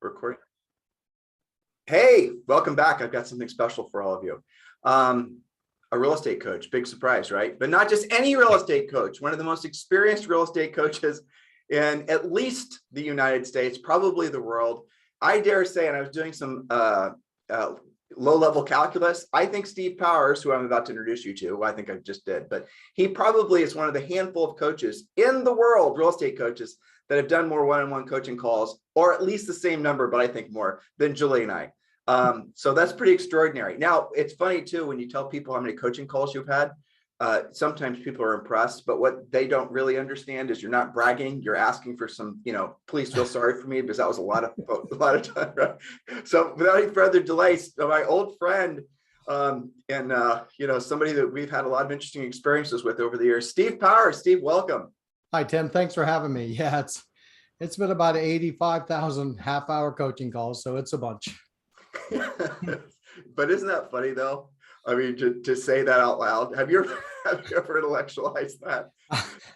Recording. Hey, welcome back. I've got something special for all of you. A real estate coach, big surprise, right? But not just any real estate coach, one of the most experienced real estate coaches in at least the United States, probably the world. I dare say, and I was doing some low-level calculus, I think Steve Powers, who I'm about to introduce you to, I think I just did, but he probably is one of the handful of coaches in the world, real estate coaches, that have done more one-on-one coaching calls, or at least the same number, but I think more than Julie and I. So that's pretty extraordinary. Now, it's funny too, when you tell people how many coaching calls you've had, sometimes people are impressed, but what they don't really understand is you're not bragging, you're asking for some, please feel sorry for me, because that was a lot of time, right? So without any further delay, my old friend, somebody that we've had a lot of interesting experiences with over the years, Steve Powers. Steve, welcome. Hi, Tim. Thanks for having me. Yeah, it's been about 85,000 half-hour coaching calls, so it's a bunch. But isn't that funny though? I mean, to say that out loud. Have you ever intellectualized that?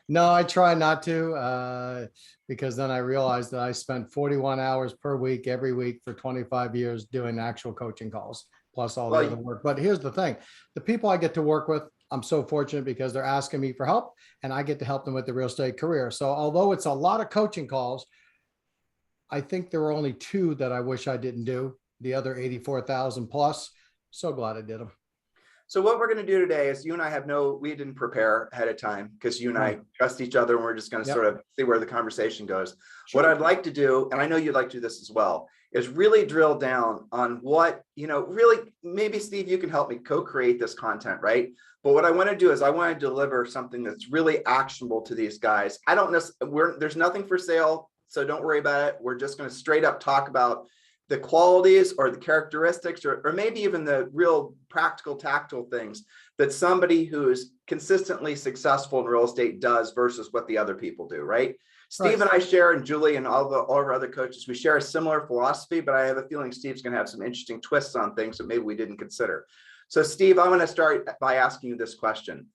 No, I try not to, because then I realized that I spent 41 hours per week, every week for 25 years doing actual coaching calls, plus all the other work. But here's the thing, the people I get to work with, I'm so fortunate because they're asking me for help and I get to help them with the real estate career. So although it's a lot of coaching calls, I think there were only 2 that I wish I didn't do. The other 84,000 plus. So glad I did them. So what we're going to do today is you and I we didn't prepare ahead of time because you and I trust each other and we're just going to sort of see where the conversation goes. Sure. What I'd like to do, and I know you'd like to do this as well, is really drill down on what, really, maybe Steve, you can help me co-create this content, right? But what I want to do is I want to deliver something that's really actionable to these guys. I don't know, there's nothing for sale, so don't worry about it. We're just going to straight up talk about the qualities or the characteristics or maybe even the real practical, tactile things that somebody who is consistently successful in real estate does versus what the other people do, right? Steve and I share, and Julie and all of our other coaches, we share a similar philosophy, but I have a feeling Steve's going to have some interesting twists on things that maybe we didn't consider. So Steve, I'm going to start by asking you this question.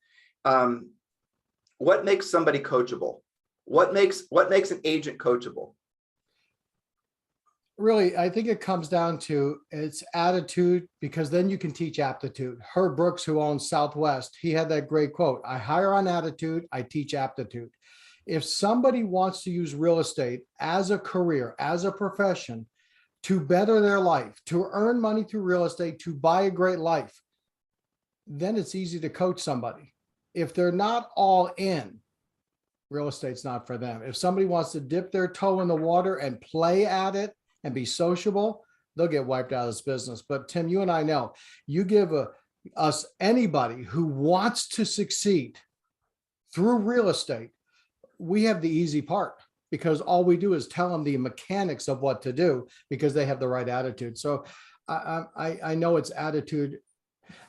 What makes somebody coachable? What makes an agent coachable? Really, I think it comes down to its attitude, because then you can teach aptitude. Herb Brooks, who owns Southwest, he had that great quote, I hire on attitude, I teach aptitude. If somebody wants to use real estate as a career, as a profession, to better their life, to earn money through real estate, to buy a great life, then it's easy to coach somebody. If they're not all in, real estate's not for them. If somebody wants to dip their toe in the water and play at it, and be sociable, they'll get wiped out of this business. But Tim, you and I know, you give us anybody who wants to succeed through real estate, we have the easy part because all we do is tell them the mechanics of what to do because they have the right attitude. So I know it's attitude,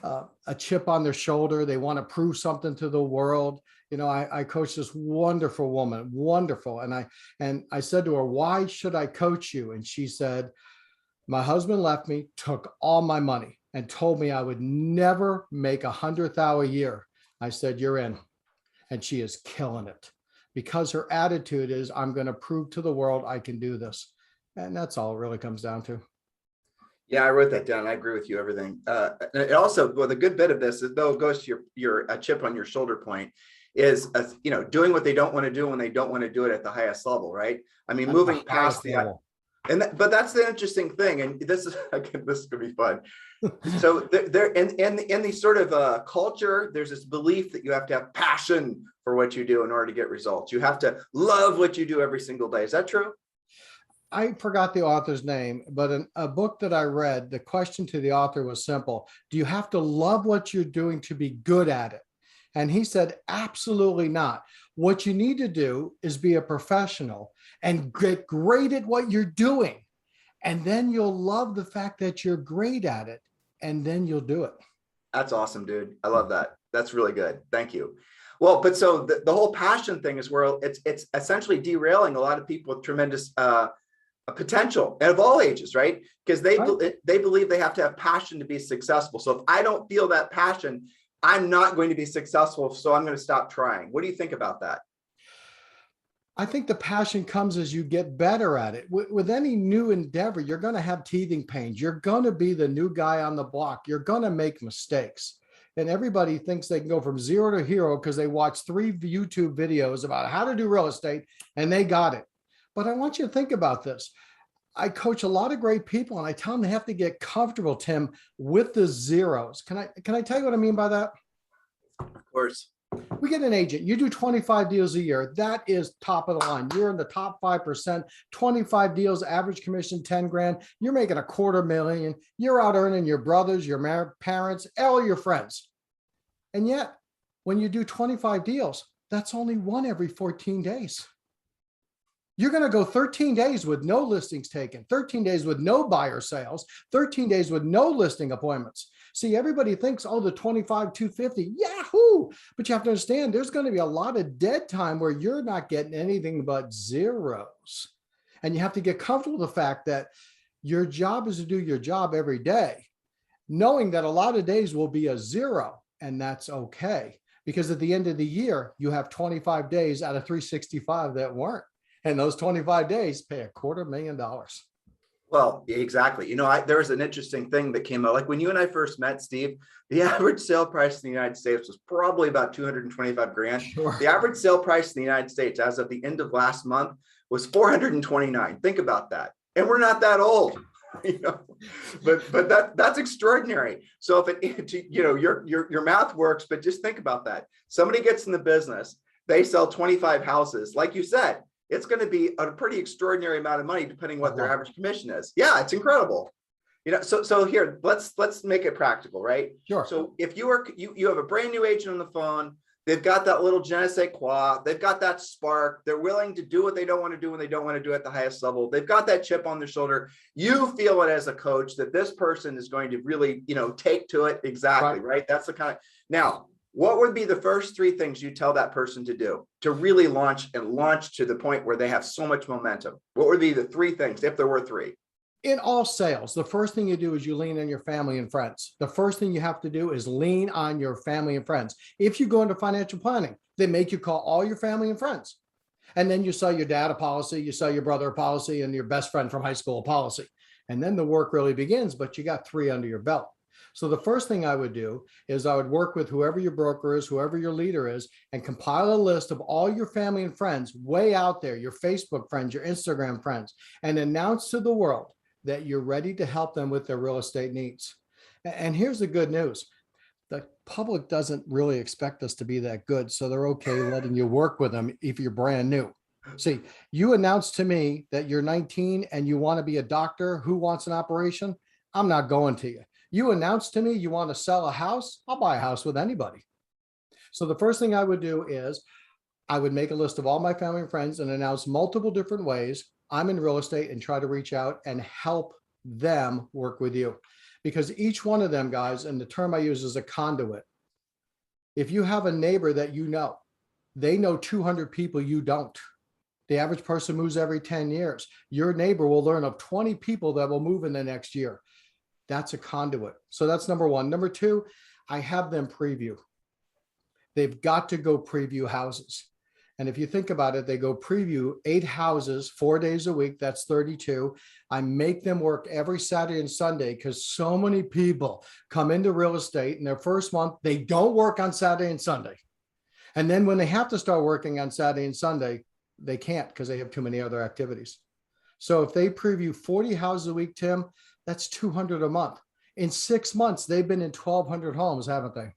a chip on their shoulder. They want to prove something to the world. I coached this wonderful woman, wonderful. And I said to her, why should I coach you? And she said, my husband left me, took all my money and told me I would never make $100,000 a year. I said, you're in. And she is killing it because her attitude is, I'm going to prove to the world I can do this. And that's all it really comes doing to. Yeah, I wrote that down. I agree with you, everything. It also, well, the good bit of this is, though it goes to your a chip on your shoulder point, is doing what they don't want to do when they don't want to do it at the highest level, right? I mean, moving past the level. But that's the interesting thing, and this is again, this is gonna be fun. So there in the sort of culture, there's this belief that you have to have passion for what you do in order to get results. You have to love what you do every single day. Is that true? I forgot the author's name, but in a book that I read, the question to the author was simple. Do you have to love what you're doing to be good at it? And he said, absolutely not. What you need to do is be a professional and get great at what you're doing. And then you'll love the fact that you're great at it. And then you'll do it. That's awesome, dude. I love that. That's really good. Thank you. Well, but so the whole passion thing is where it's essentially derailing a lot of people with tremendous potential and of all ages, right? Because they believe they have to have passion to be successful. So if I don't feel that passion, I'm not going to be successful. So I'm going to stop trying. What do you think about that? I think the passion comes as you get better at it. With any new endeavor, you're going to have teething pains. You're going to be the new guy on the block. You're going to make mistakes. And everybody thinks they can go from zero to hero because they watch 3 YouTube videos about how to do real estate and they got it. But I want you to think about this. I coach a lot of great people and I tell them they have to get comfortable, Tim, with the zeros. Can I tell you what I mean by that? Of course. We get an agent, you do 25 deals a year. That is top of the line. You're in the top 5%, 25 deals, average commission, 10 grand. You're making $250,000. You're out earning your brothers, your parents, all your friends. And yet when you do 25 deals, that's only one every 14 days. You're going to go 13 days with no listings taken, 13 days with no buyer sales, 13 days with no listing appointments. See, everybody thinks, oh, the 25, 250, yahoo! But you have to understand, there's going to be a lot of dead time where you're not getting anything but zeros. And you have to get comfortable with the fact that your job is to do your job every day, knowing that a lot of days will be a zero, and that's okay. Because at the end of the year, you have 25 days out of 365 that weren't. And those 25 days pay $250,000. Well, exactly. You know, there was an interesting thing that came out. Like when you and I first met, Steve, the average sale price in the United States was probably about 225 grand. Sure. The average sale price in the United States as of the end of last month was 429. Think about that. And we're not that old, you know, but that's extraordinary. So if it, you know, your math works, but just think about that. Somebody gets in the business, they sell 25 houses. Like you said, it's going to be a pretty extraordinary amount of money depending what their average commission is. Yeah, it's incredible. You know, so here, let's make it practical, right? Sure. So if you have a brand new agent on the phone, they've got that little je ne sais quoi, they've got that spark, they're willing to do what they don't want to do when they don't want to do at the highest level. They've got that chip on their shoulder. You feel it as a coach that this person is going to really, you know, take to it. Exactly, right? That's the kind of, now, what would be the first 3 things you tell that person to do to really launch to the point where they have so much momentum? What would be the 3 things, if there were 3? In all sales, the first thing you do is you lean on your family and friends. The first thing you have to do is lean on your family and friends. If you go into financial planning, they make you call all your family and friends. And then you sell your dad a policy, you sell your brother a policy, and your best friend from high school a policy. And then the work really begins, but you got 3 under your belt. So the first thing I would do is I would work with whoever your broker is, whoever your leader is, and compile a list of all your family and friends way out there, your Facebook friends, your Instagram friends, and announce to the world that you're ready to help them with their real estate needs. And here's the good news. The public doesn't really expect us to be that good, so they're okay letting you work with them if you're brand new. See, you announced to me that you're 19 and you want to be a doctor who wants an operation. I'm not going to you. You announced to me you want to sell a house. I'll buy a house with anybody. So the first thing I would do is I would make a list of all my family and friends and announce multiple different ways I'm in real estate and try to reach out and help them work with you. Because each one of them, guys, and the term I use is a conduit. If you have a neighbor that you know, they know 200 people you don't. The average person moves every 10 years. Your neighbor will learn of 20 people that will move in the next year. That's a conduit. So that's number 1. Number 2, I have them preview. They've got to go preview houses. And if you think about it, they go preview 8 houses, 4 days a week. That's 32. I make them work every Saturday and Sunday because so many people come into real estate in their first month, they don't work on Saturday and Sunday. And then when they have to start working on Saturday and Sunday, they can't because they have too many other activities. So if they preview 40 houses a week, Tim, that's 200 a month. In 6 months, they've been in 1,200 homes, haven't they?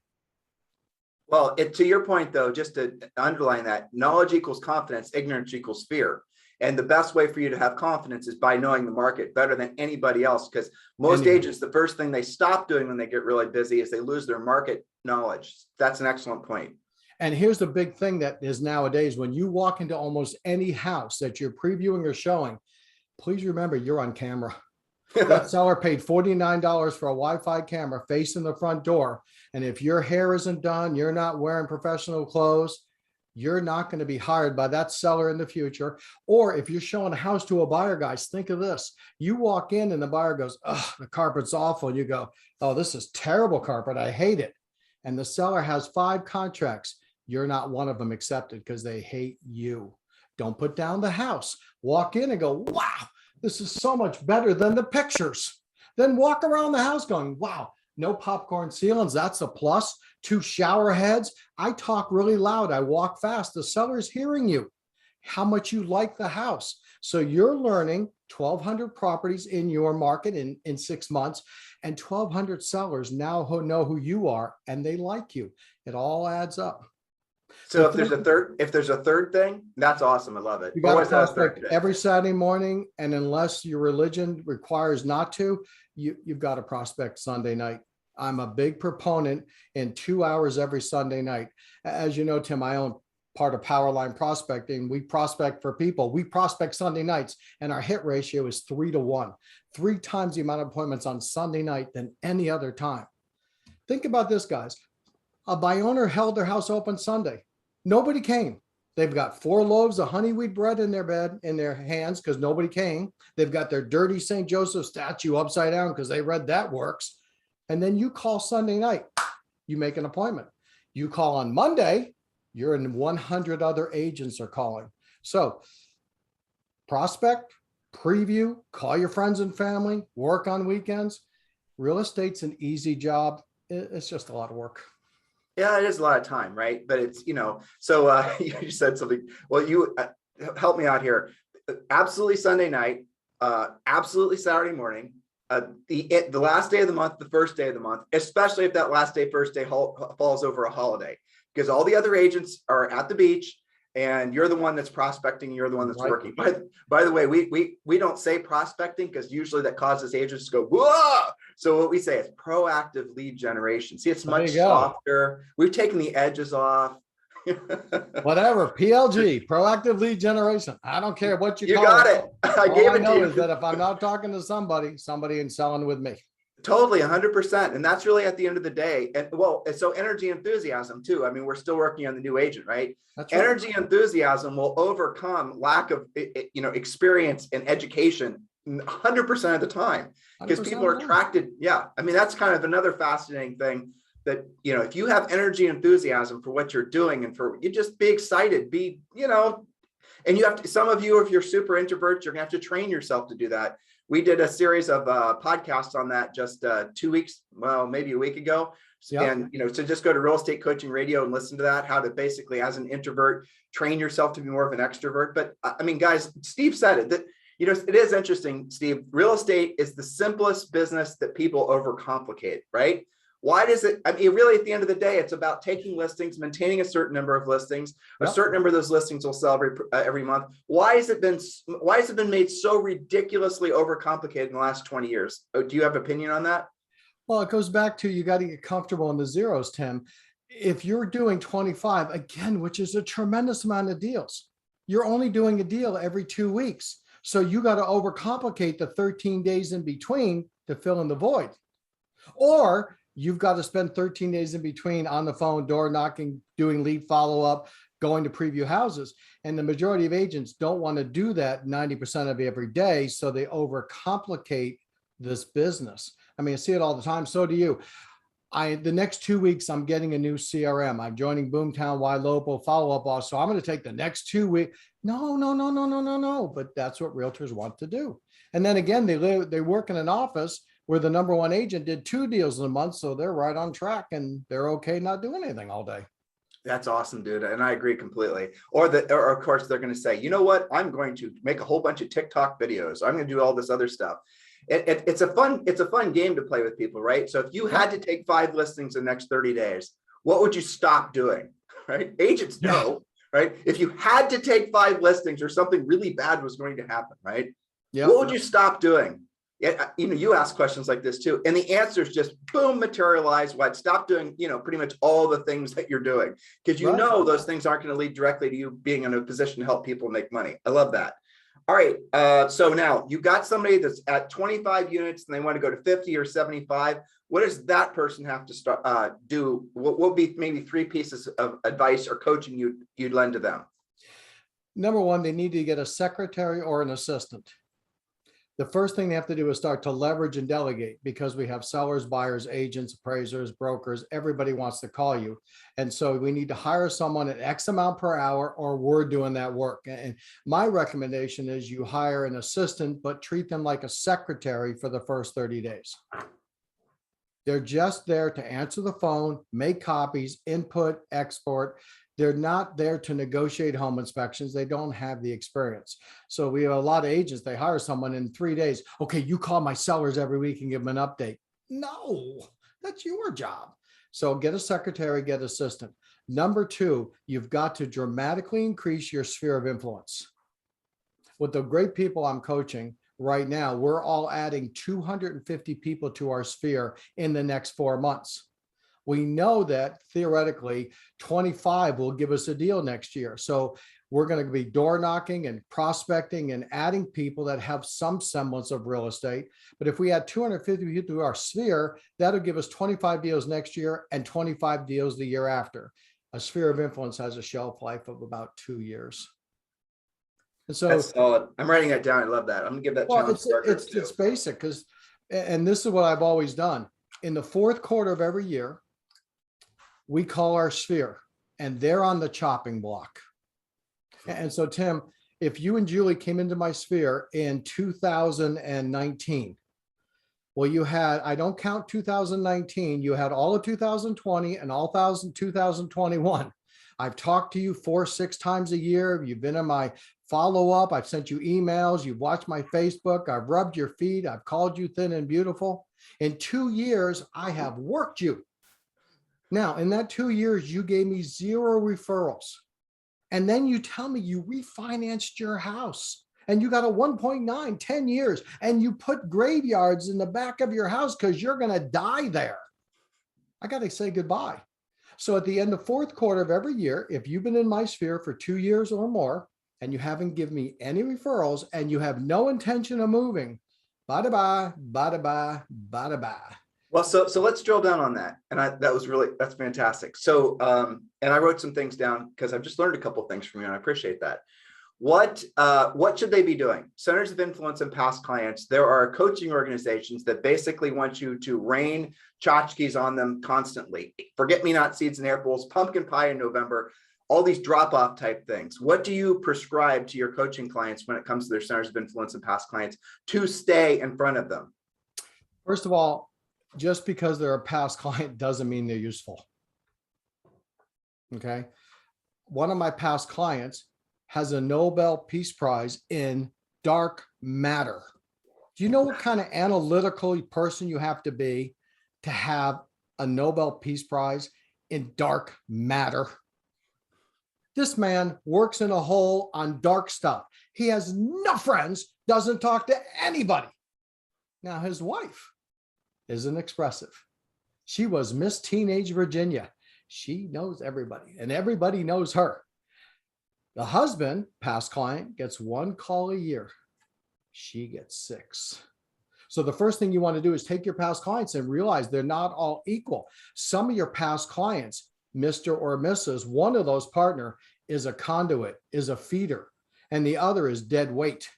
Well, to your point, though, just to underline that, knowledge equals confidence, ignorance equals fear. And the best way for you to have confidence is by knowing the market better than anybody else, because most agents, the first thing they stop doing when they get really busy is they lose their market knowledge. That's an excellent point. And here's the big thing that is nowadays, when you walk into almost any house that you're previewing or showing, please remember you're on camera. That seller paid $49 for a Wi-Fi camera facing the front door. And if your hair isn't done, you're not wearing professional clothes, you're not going to be hired by that seller in the future. Or if you're showing a house to a buyer, guys, think of this. You walk in and the buyer goes, oh, the carpet's awful. And you go, oh, this is terrible carpet. I hate it. And the seller has 5 contracts. You're not one of them accepted because they hate you. Don't put down the house. Walk in and go, wow, this is so much better than the pictures. Then walk around the house going, wow, no popcorn ceilings. That's a plus. 2 shower heads. I talk really loud. I walk fast. The seller's hearing you, how much you like the house. So you're learning 1,200 properties in your market in 6 months, and 1,200 sellers now who know who you are and they like you. It all adds up. So if there's a third thing, that's awesome. I love it. You got to Always has a third prospect thing. every Saturday morning, and unless your religion requires not to, you've got to prospect Sunday night. I'm a big proponent in 2 hours every Sunday night. As you know, Tim, I own part of Powerline Prospecting. We prospect for people. We prospect Sunday nights, and our hit ratio is 3 to 1, 3 times the amount of appointments on Sunday night than any other time. Think about this, guys. A buy owner held their house open Sunday. Nobody came. They've got 4 loaves of honey wheat bread in their hands because nobody came. They've got their dirty St. Joseph statue upside down because they read that works. And then you call Sunday night, you make an appointment. You call on Monday, you're in 100 other agents are calling. So prospect, preview, call your friends and family, work on weekends. Real estate's an easy job. It's just a lot of work. Yeah, it is a lot of time, right? But it's, so you said something. Well, you help me out here. Absolutely Sunday night, absolutely Saturday morning, the last day of the month, the first day of the month, especially if that last day, first day falls over a holiday, because all the other agents are at the beach and you're the one that's prospecting. You're the one that's working. By the way, we don't say prospecting because usually that causes agents to go, whoa. So what we say is proactive lead generation. See, it's much softer. We've taken the edges off. Whatever, PLG, proactive lead generation. I don't care what you call it. You got it. I gave it to you. Is that if I'm not talking to somebody is selling with me. Totally, 100%. And that's really at the end of the day. And well, so energy enthusiasm too. I mean, we're still working on the new agent, right? That's right. Energy enthusiasm will overcome lack of, experience and education 100% of the time because people are attracted. Yeah. I mean, that's kind of another fascinating thing that, if you have energy enthusiasm for what you're doing and you just be excited, and you have to, some of you, if you're super introverts, you're gonna have to train yourself to do that. We did a series of podcasts on that just 2 weeks, well, maybe a week ago. Yep. And, so just go to Real Estate Coaching Radio and listen to that, how to basically, as an introvert, train yourself to be more of an extrovert. But I mean, guys, Steve said it, that, it is interesting, Steve, real estate is the simplest business that people overcomplicate, right? Why does it? I mean, really, at the end of the day, it's about taking listings, maintaining a certain number of listings. Yep. A certain number of those listings will sell every month. Why has it been made so ridiculously overcomplicated in the last 20 years? Do you have an opinion on that? Well, it goes back to, you got to get comfortable in the zeros, Tim. If you're doing 25, again, which is a tremendous amount of deals, you're only doing a deal every 2 weeks. So you got to overcomplicate the 13 days in between to fill in the void. Or you've got to spend 13 days in between on the phone, door knocking, doing lead follow-up, going to preview houses. And the majority of agents don't want to do that 90% of every day. So they overcomplicate this business. I mean, I see it all the time. So do you. The next 2 weeks, I'm getting a new CRM. I'm joining Boomtown, Ylopo, follow-up boss. So I'm going to take the next 2 weeks. No. But that's what realtors want to do. And then again, they work in an office where the number one agent did 2 deals in a month. So they're right on track and they're okay not doing anything all day. That's awesome, dude. And I agree completely. Or of course, they're going to say, you know what? I'm going to make a whole bunch of TikTok videos. I'm going to do all this other stuff. It's a fun game to play with people, right? So if you had to take 5 listings in the next 30 days, what would you stop doing, right? Agents know, right? If you had to take 5 listings or something really bad was going to happen, right? Yep. What would you stop doing? You ask questions like this too. And the answer is just boom, materialize what? Stop doing, pretty much all the things that you're doing because know those things aren't going to lead directly to you being in a position to help people make money. I love that. All right. So now you got somebody that's at 25 units and they want to go to 50 or 75. What does that person have to start do? What would be maybe 3 pieces of advice or coaching you'd lend to them? Number one, they need to get a secretary or an assistant. The first thing they have to do is start to leverage and delegate, because we have sellers, buyers, agents, appraisers, brokers. Everybody wants to call you. And so we need to hire someone at X amount per hour, or we're doing that work. And my recommendation is you hire an assistant, but treat them like a secretary for the first 30 days. They're just there to answer the phone, make copies, input, export. They're not there to negotiate home inspections. They don't have the experience. So we have a lot of agents, they hire someone in 3 days. Okay, you call my sellers every week and give them an update. No, that's your job. So get a secretary, get assistant. Number two, you've got to dramatically increase your sphere of influence. With the great people I'm coaching right now, we're all adding 250 people to our sphere in the next 4 months. We know that theoretically 25 will give us a deal next year. So we're going to be door knocking and prospecting and adding people that have some semblance of real estate. But if we add 250 people to our sphere, that'll give us 25 deals next year and 25 deals the year after. A sphere of influence has a shelf life of about 2 years. And so that's solid. I'm writing that down. I love that. I'm gonna give that challenge. It's basic, because, and this is what I've always done. In the fourth quarter of every year, we call our sphere, and they're on the chopping block. And so, Tim, if you and Julie came into my sphere in 2019, well, you had, I don't count 2019, you had all of 2020 and all 2021. I've talked to you 4-6 times a year. You've been in my follow-up. I've sent you emails. You've watched my Facebook. I've rubbed your feet. I've called you thin and beautiful. In 2 years, I have worked you. Now, in that 2 years, you gave me 0 referrals. And then you tell me you refinanced your house and you got a 1.9, 10 years, and you put graveyards in the back of your house because you're going to die there. I got to say goodbye. So at the end of fourth quarter of every year, if you've been in my sphere for 2 years or more, and you haven't given me any referrals and you have no intention of moving, bye-bye, bye-bye, bye-bye. Well, so let's drill down on that. And that's fantastic. So, and I wrote some things down because I've just learned a couple of things from you, and I appreciate that. What should they be doing? Centers of influence and past clients. There are coaching organizations that basically want you to rain tchotchkes on them constantly. Forget-me-not seeds and air pools, pumpkin pie in November, all these drop-off type things. What do you prescribe to your coaching clients when it comes to their centers of influence and past clients to stay in front of them? First of all, just because they're a past client doesn't mean they're useful. Okay. One of my past clients has a Nobel Peace Prize in dark matter. Do you know what kind of analytical person you have to have a Nobel Peace Prize in dark matter? This man works in a hole on dark stuff. He has no friends, doesn't talk to anybody. Now, his wife isn't expressive. She was Miss Teenage Virginia. She knows everybody, and everybody knows her. The husband, past client, gets 1 call a year. She gets 6. So the first thing you want to do is take your past clients and realize they're not all equal. Some of your past clients, Mr. or Mrs., one of those partner is a conduit, is a feeder, and the other is dead weight.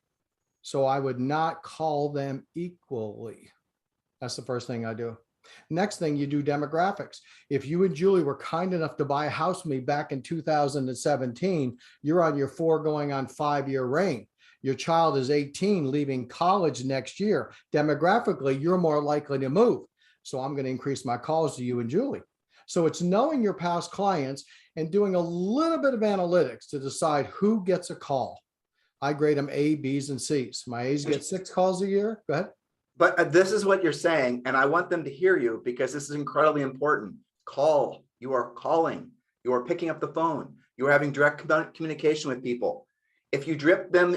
So I would not call them equally. That's the first thing I do. Next thing, you do demographics. If you and Julie were kind enough to buy a house with me back in 2017, you're on your 4 going on 5-year reign. Your child is 18, leaving college next year. Demographically, you're more likely to move. So I'm going to increase my calls to you and Julie. So it's knowing your past clients and doing a little bit of analytics to decide who gets a call. I grade them A, B's, and C's. My A's get 6 calls a year. Go ahead. But this is what you're saying, and I want them to hear you because this is incredibly important. Call. You are calling. You are picking up the phone. You are having direct communication with people. If you drip them,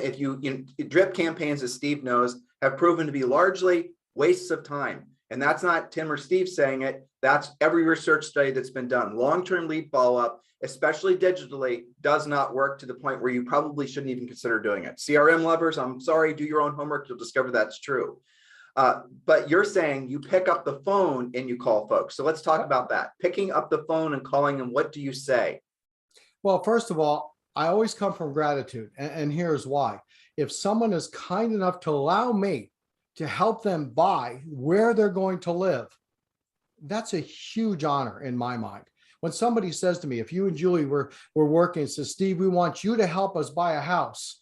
drip campaigns, as Steve knows, have proven to be largely wastes of time. And that's not Tim or Steve saying it. That's every research study that's been done. Long-term lead follow-up, especially digitally, does not work to the point where you probably shouldn't even consider doing it. CRM lovers, I'm sorry, do your own homework. You'll discover that's true. But you're saying you pick up the phone and you call folks. So let's talk about that. Picking up the phone and calling them, what do you say? Well, first of all, I always come from gratitude. And here's why. if someone is kind enough to allow me to help them buy where they're going to live, that's a huge honor in my mind. When somebody says to me, if you and Julie were working and says, Steve, we want you to help us buy a house,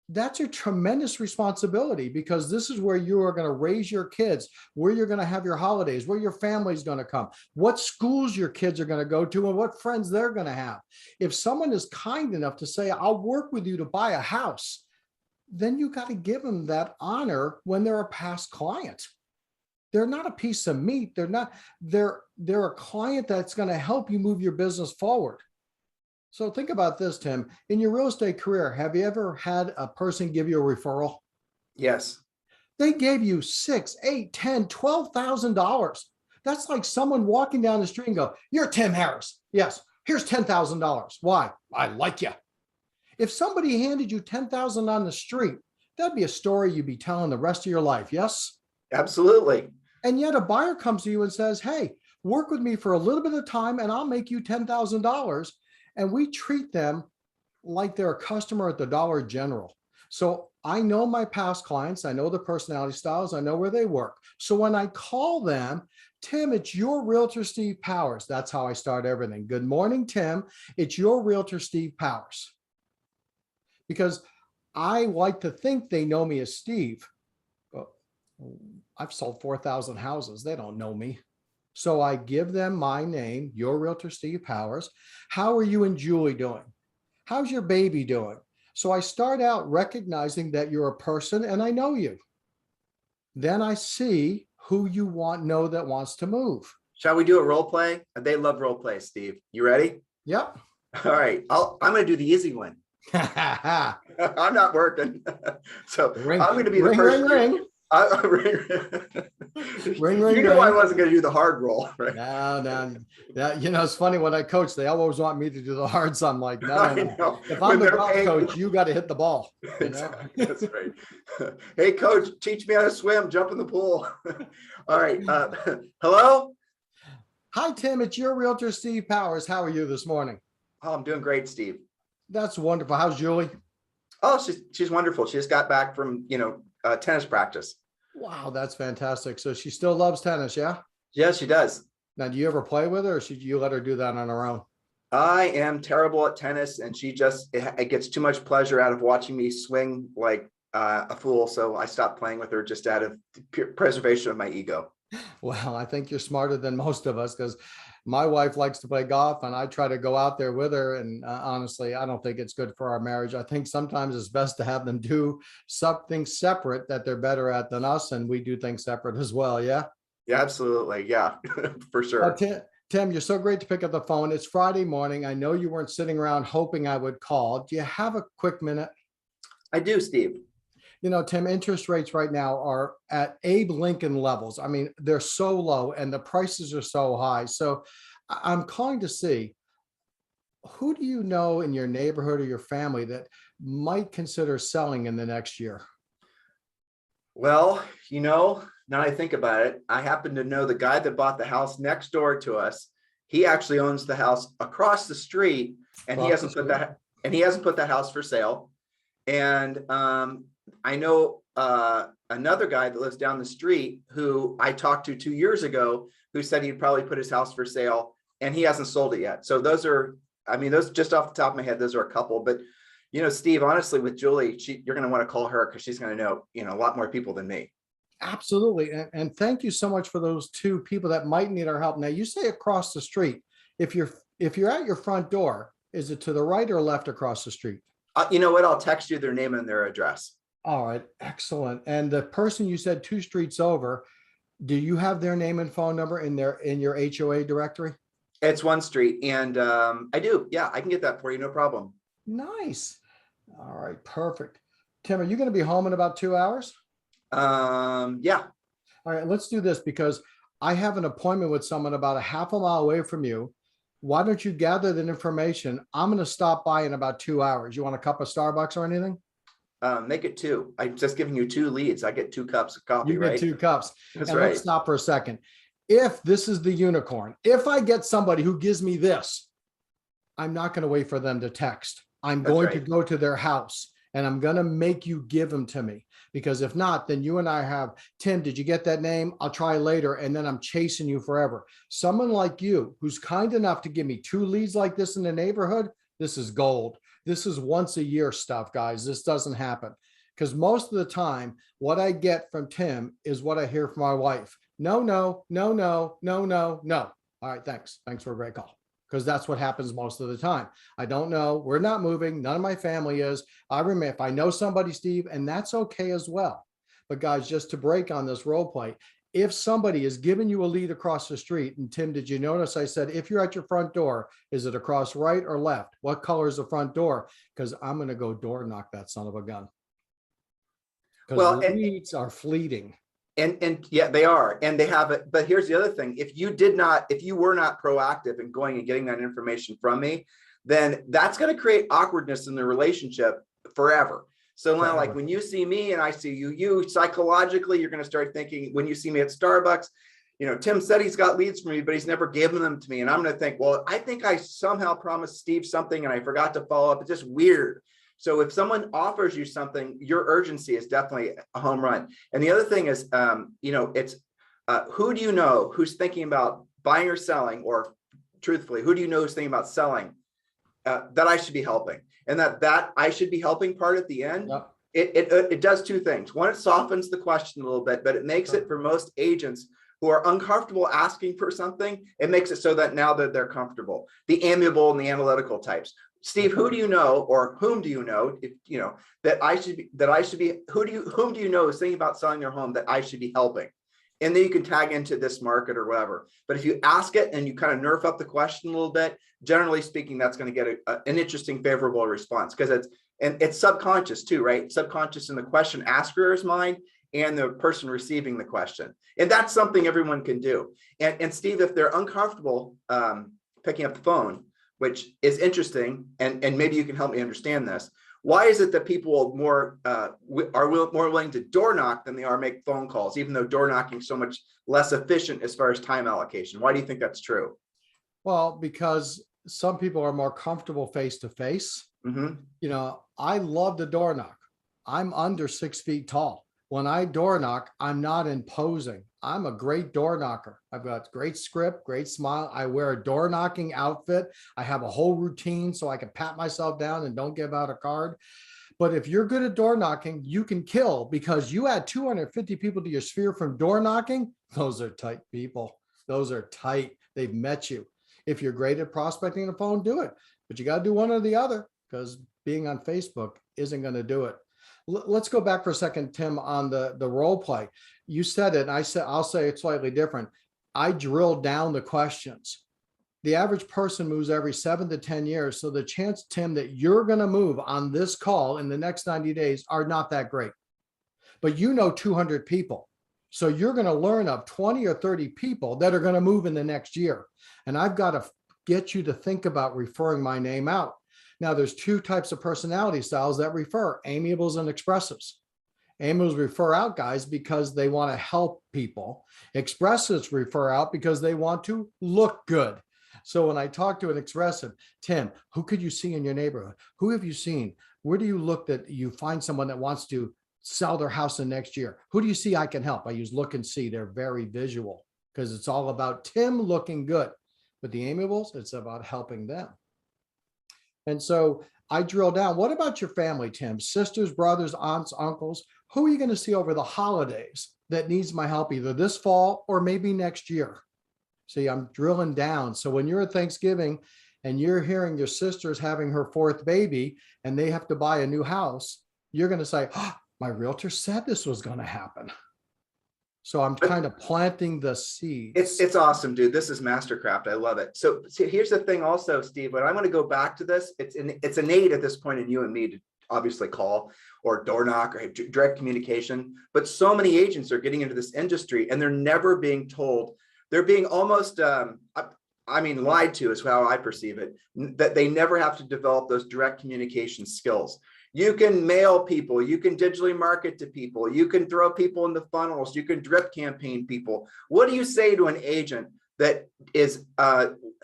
that's a tremendous responsibility, because this is where you are going to raise your kids, where you're going to have your holidays, where your family's going to come, what schools your kids are going to go to, and what friends they're going to have. If someone is kind enough to say, I'll work with you to buy a house, then you got to give them that honor when they're a past client. They're not a piece of meat. They're a client that's going to help you move your business forward. So think about this, Tim. In your real estate career, have you ever had a person give you a referral? Yes. They gave you $6, $8, $10, $12,000. That's like someone walking down the street and go, you're Tim Harris. Yes, here's $10,000. Why? I like you. If somebody handed you $10,000 on the street, that'd be a story you'd be telling the rest of your life. Yes? Absolutely. And yet a buyer comes to you and says, hey, work with me for a little bit of time and I'll make you $10,000. And we treat them like they're a customer at the Dollar General. So I know my past clients, I know the personality styles, I know where they work. So when I call them, Tim, it's your realtor, Steve Powers. That's how I start everything. Good morning, Tim. It's your realtor, Steve Powers. Because I like to think they know me as Steve. But I've sold 4,000 houses. They don't know me. So I give them my name, your realtor, Steve Powers. How are you and Julie doing? How's your baby doing? So I start out recognizing that you're a person and I know you. Then I see who you know that wants to move. Shall we do a role play? They love role play, Steve. You ready? Yep. All right. I'm going to do the easy one. I'm not working. So Ring, I'm going to be the ring, person. ring, ring. Ring, ring, you know ring. I wasn't going to do the hard role, right? No. It's funny when I coach, they always want me to do the hard. So I'm like, no. I know. If I'm the golf coach, you got to hit the ball. You know? That's right. Hey, coach, teach me how to swim, jump in the pool. All right. Hello. Hi, Tim. It's your realtor, Steve Powers. How are you this morning? Oh, I'm doing great, Steve. That's wonderful. How's Julie? Oh, she's wonderful. She just got back from, tennis practice. Wow, that's fantastic. So she still loves tennis, yeah? Yes, she does. Now, do you ever play with her, or should you let her do that on her own? I am terrible at tennis, and she it gets too much pleasure out of watching me swing like a fool. So I stopped playing with her just out of pure preservation of my ego. Well, I think you're smarter than most of us, because my wife likes to play golf and I try to go out there with her. And honestly, I don't think it's good for our marriage. I think sometimes it's best to have them do something separate that they're better at than us. And we do things separate as well. Yeah. Yeah, absolutely. Yeah, for sure. Tim, you're so great to pick up the phone. It's Friday morning. I know you weren't sitting around hoping I would call. Do you have a quick minute? I do, Steve. Tim, interest rates right now are at Abe Lincoln levels. I mean, they're so low and the prices are so high. So I'm calling to see, who do you know in your neighborhood or your family that might consider selling in the next year? Well, now I think about it, I happen to know the guy that bought the house next door to us. He actually owns the he across the street, and he hasn't put that house for sale. And I know another guy that lives down the street who I talked to 2 years ago, who said he'd probably put his house for sale, and he hasn't sold it yet. So those just off the top of my head, those are a couple. But Steve, honestly, with Julie, you're going to want to call her, because she's going to know a lot more people than me. Absolutely. And thank you so much for those two people that might need our help. Now, you say across the street. If you're at your front door, is it to the right or left across the street? You know what? I'll text you their name and their address. All right. Excellent. And the person you said 2 streets over, do you have their name and phone number in your HOA directory? It's 1 street. And I do. Yeah, I can get that for you. No problem. Nice. All right. Perfect. Tim, are you going to be home in about 2 hours? Yeah. All right. Let's do this, because I have an appointment with someone about a half a mile away from you. Why don't you gather that information? I'm going to stop by in about 2 hours. You want a cup of Starbucks or anything? Make it 2. I'm just giving you 2 leads. I get 2 cups of coffee. You get right? 2 cups. That's and right. Let's stop for a second. If this is the unicorn, if I get somebody who gives me this, I'm not going to wait for them to text. I'm going to go to their house. And I'm going to make you give them to me, because if not, then you and I have, Tim, did you get that name? I'll try later. And then I'm chasing you forever. Someone like you, who's kind enough to give me 2 leads like this in the neighborhood, this is gold. This is once a year stuff, guys. This doesn't happen. Because most of the time, what I get from Tim is what I hear from my wife. No, no, no, no, no, no, no. All right, thanks. Thanks for a great call. Because that's what happens most of the time. I don't know. We're not moving. None of my family is. I remember, if I know somebody, Steve, and that's okay as well. But guys, just to break on this role play, if somebody is giving you a lead across the street, and Tim, did you notice I said, if you're at your front door, is it across right or left? What color is the front door? Because I'm going to go door knock that son of a gun. Because leads are fleeting. And yeah, they are, and they have it. But here's the other thing: if you were not proactive in going and getting that information from me, then that's going to create awkwardness in the relationship forever. So now, like when you see me and I see you psychologically, you're going to start thinking, when you see me at Starbucks, Tim said he's got leads for me, but he's never given them to me. And I'm going to think, well, I think I somehow promised Steve something and I forgot to follow up. It's just weird. So if someone offers you something, your urgency is definitely a home run. And the other thing is, it's who do you know who's thinking about buying or selling, or truthfully, who do you know who's thinking about selling that I should be helping? And that I should be helping part at the end, yep. It does 2 things. One, it softens the question a little bit, but it makes it, for most agents who are uncomfortable asking for something, it makes it so that now that they're comfortable. The amiable and the analytical types. Steve, who do you know, or whom do you know, if that I should be, whom do you know is thinking about selling their home that I should be helping? And then you can tag into this market or whatever. But if you ask it and you kind of nerf up the question a little bit, generally speaking, that's going to get an interesting, favorable response, because it's subconscious too, right? Subconscious in the question asker's mind and the person receiving the question. And that's something everyone can do. And Steve, if they're uncomfortable picking up the phone, which is interesting, and maybe you can help me understand this. Why is it that people are more willing to door knock than they are make phone calls, even though door knocking is so much less efficient as far as time allocation? Why do you think that's true? Well, because some people are more comfortable face to face. I love the door knock. I'm under 6 feet tall. When I door knock, I'm not imposing. I'm a great door knocker. I've got great script, great smile. I wear a door knocking outfit. I have a whole routine so I can pat myself down and don't give out a card. But if you're good at door knocking, you can kill, because you add 250 people to your sphere from door knocking. Those are tight people. Those are tight. They've met you. If you're great at prospecting on the phone, do it. But you got to do one or the other, because being on Facebook isn't going to do it. Let's go back for a second, Tim, on the role play. You said it, and I'll say it slightly different. I drilled down the questions. The average person moves every 7 to 10 years. So the chance, Tim, that you're going to move on this call in the next 90 days are not that great. But 200 people. So you're going to learn of 20 or 30 people that are going to move in the next year. And I've got to get you to think about referring my name out. Now, there's 2 types of personality styles that refer: amiables and expressives. Amiables refer out, guys, because they want to help people. Expressives refer out because they want to look good. So when I talk to an expressive, Tim, who could you see in your neighborhood? Who have you seen? Where do you look that you find someone that wants to sell their house in next year? Who do you see I can help? I use look and see. They're very visual, because it's all about Tim looking good. But the amiables, it's about helping them. And so I drill down. What about your family, Tim? Sisters, brothers, aunts, uncles? Who are you going to see over the holidays that needs my help either this fall or maybe next year? See, I'm drilling down. So when you're at Thanksgiving and you're hearing your sister's having her 4th baby and they have to buy a new house, you're going to say, oh, my realtor said this was going to happen. So I'm kind of planting the seeds. It's awesome, dude. This is mastercraft. I love it. So here's the thing also, Steve, but I'm going to go back to this. It's innate at this point in you and me to obviously call or door knock or direct communication. But so many agents are getting into this industry and they're never being told. They're being almost, lied to is how I perceive it, that they never have to develop those direct communication skills. You can mail people, you can digitally market to people, you can throw people in the funnels, you can drip campaign people. What do you say to an agent that is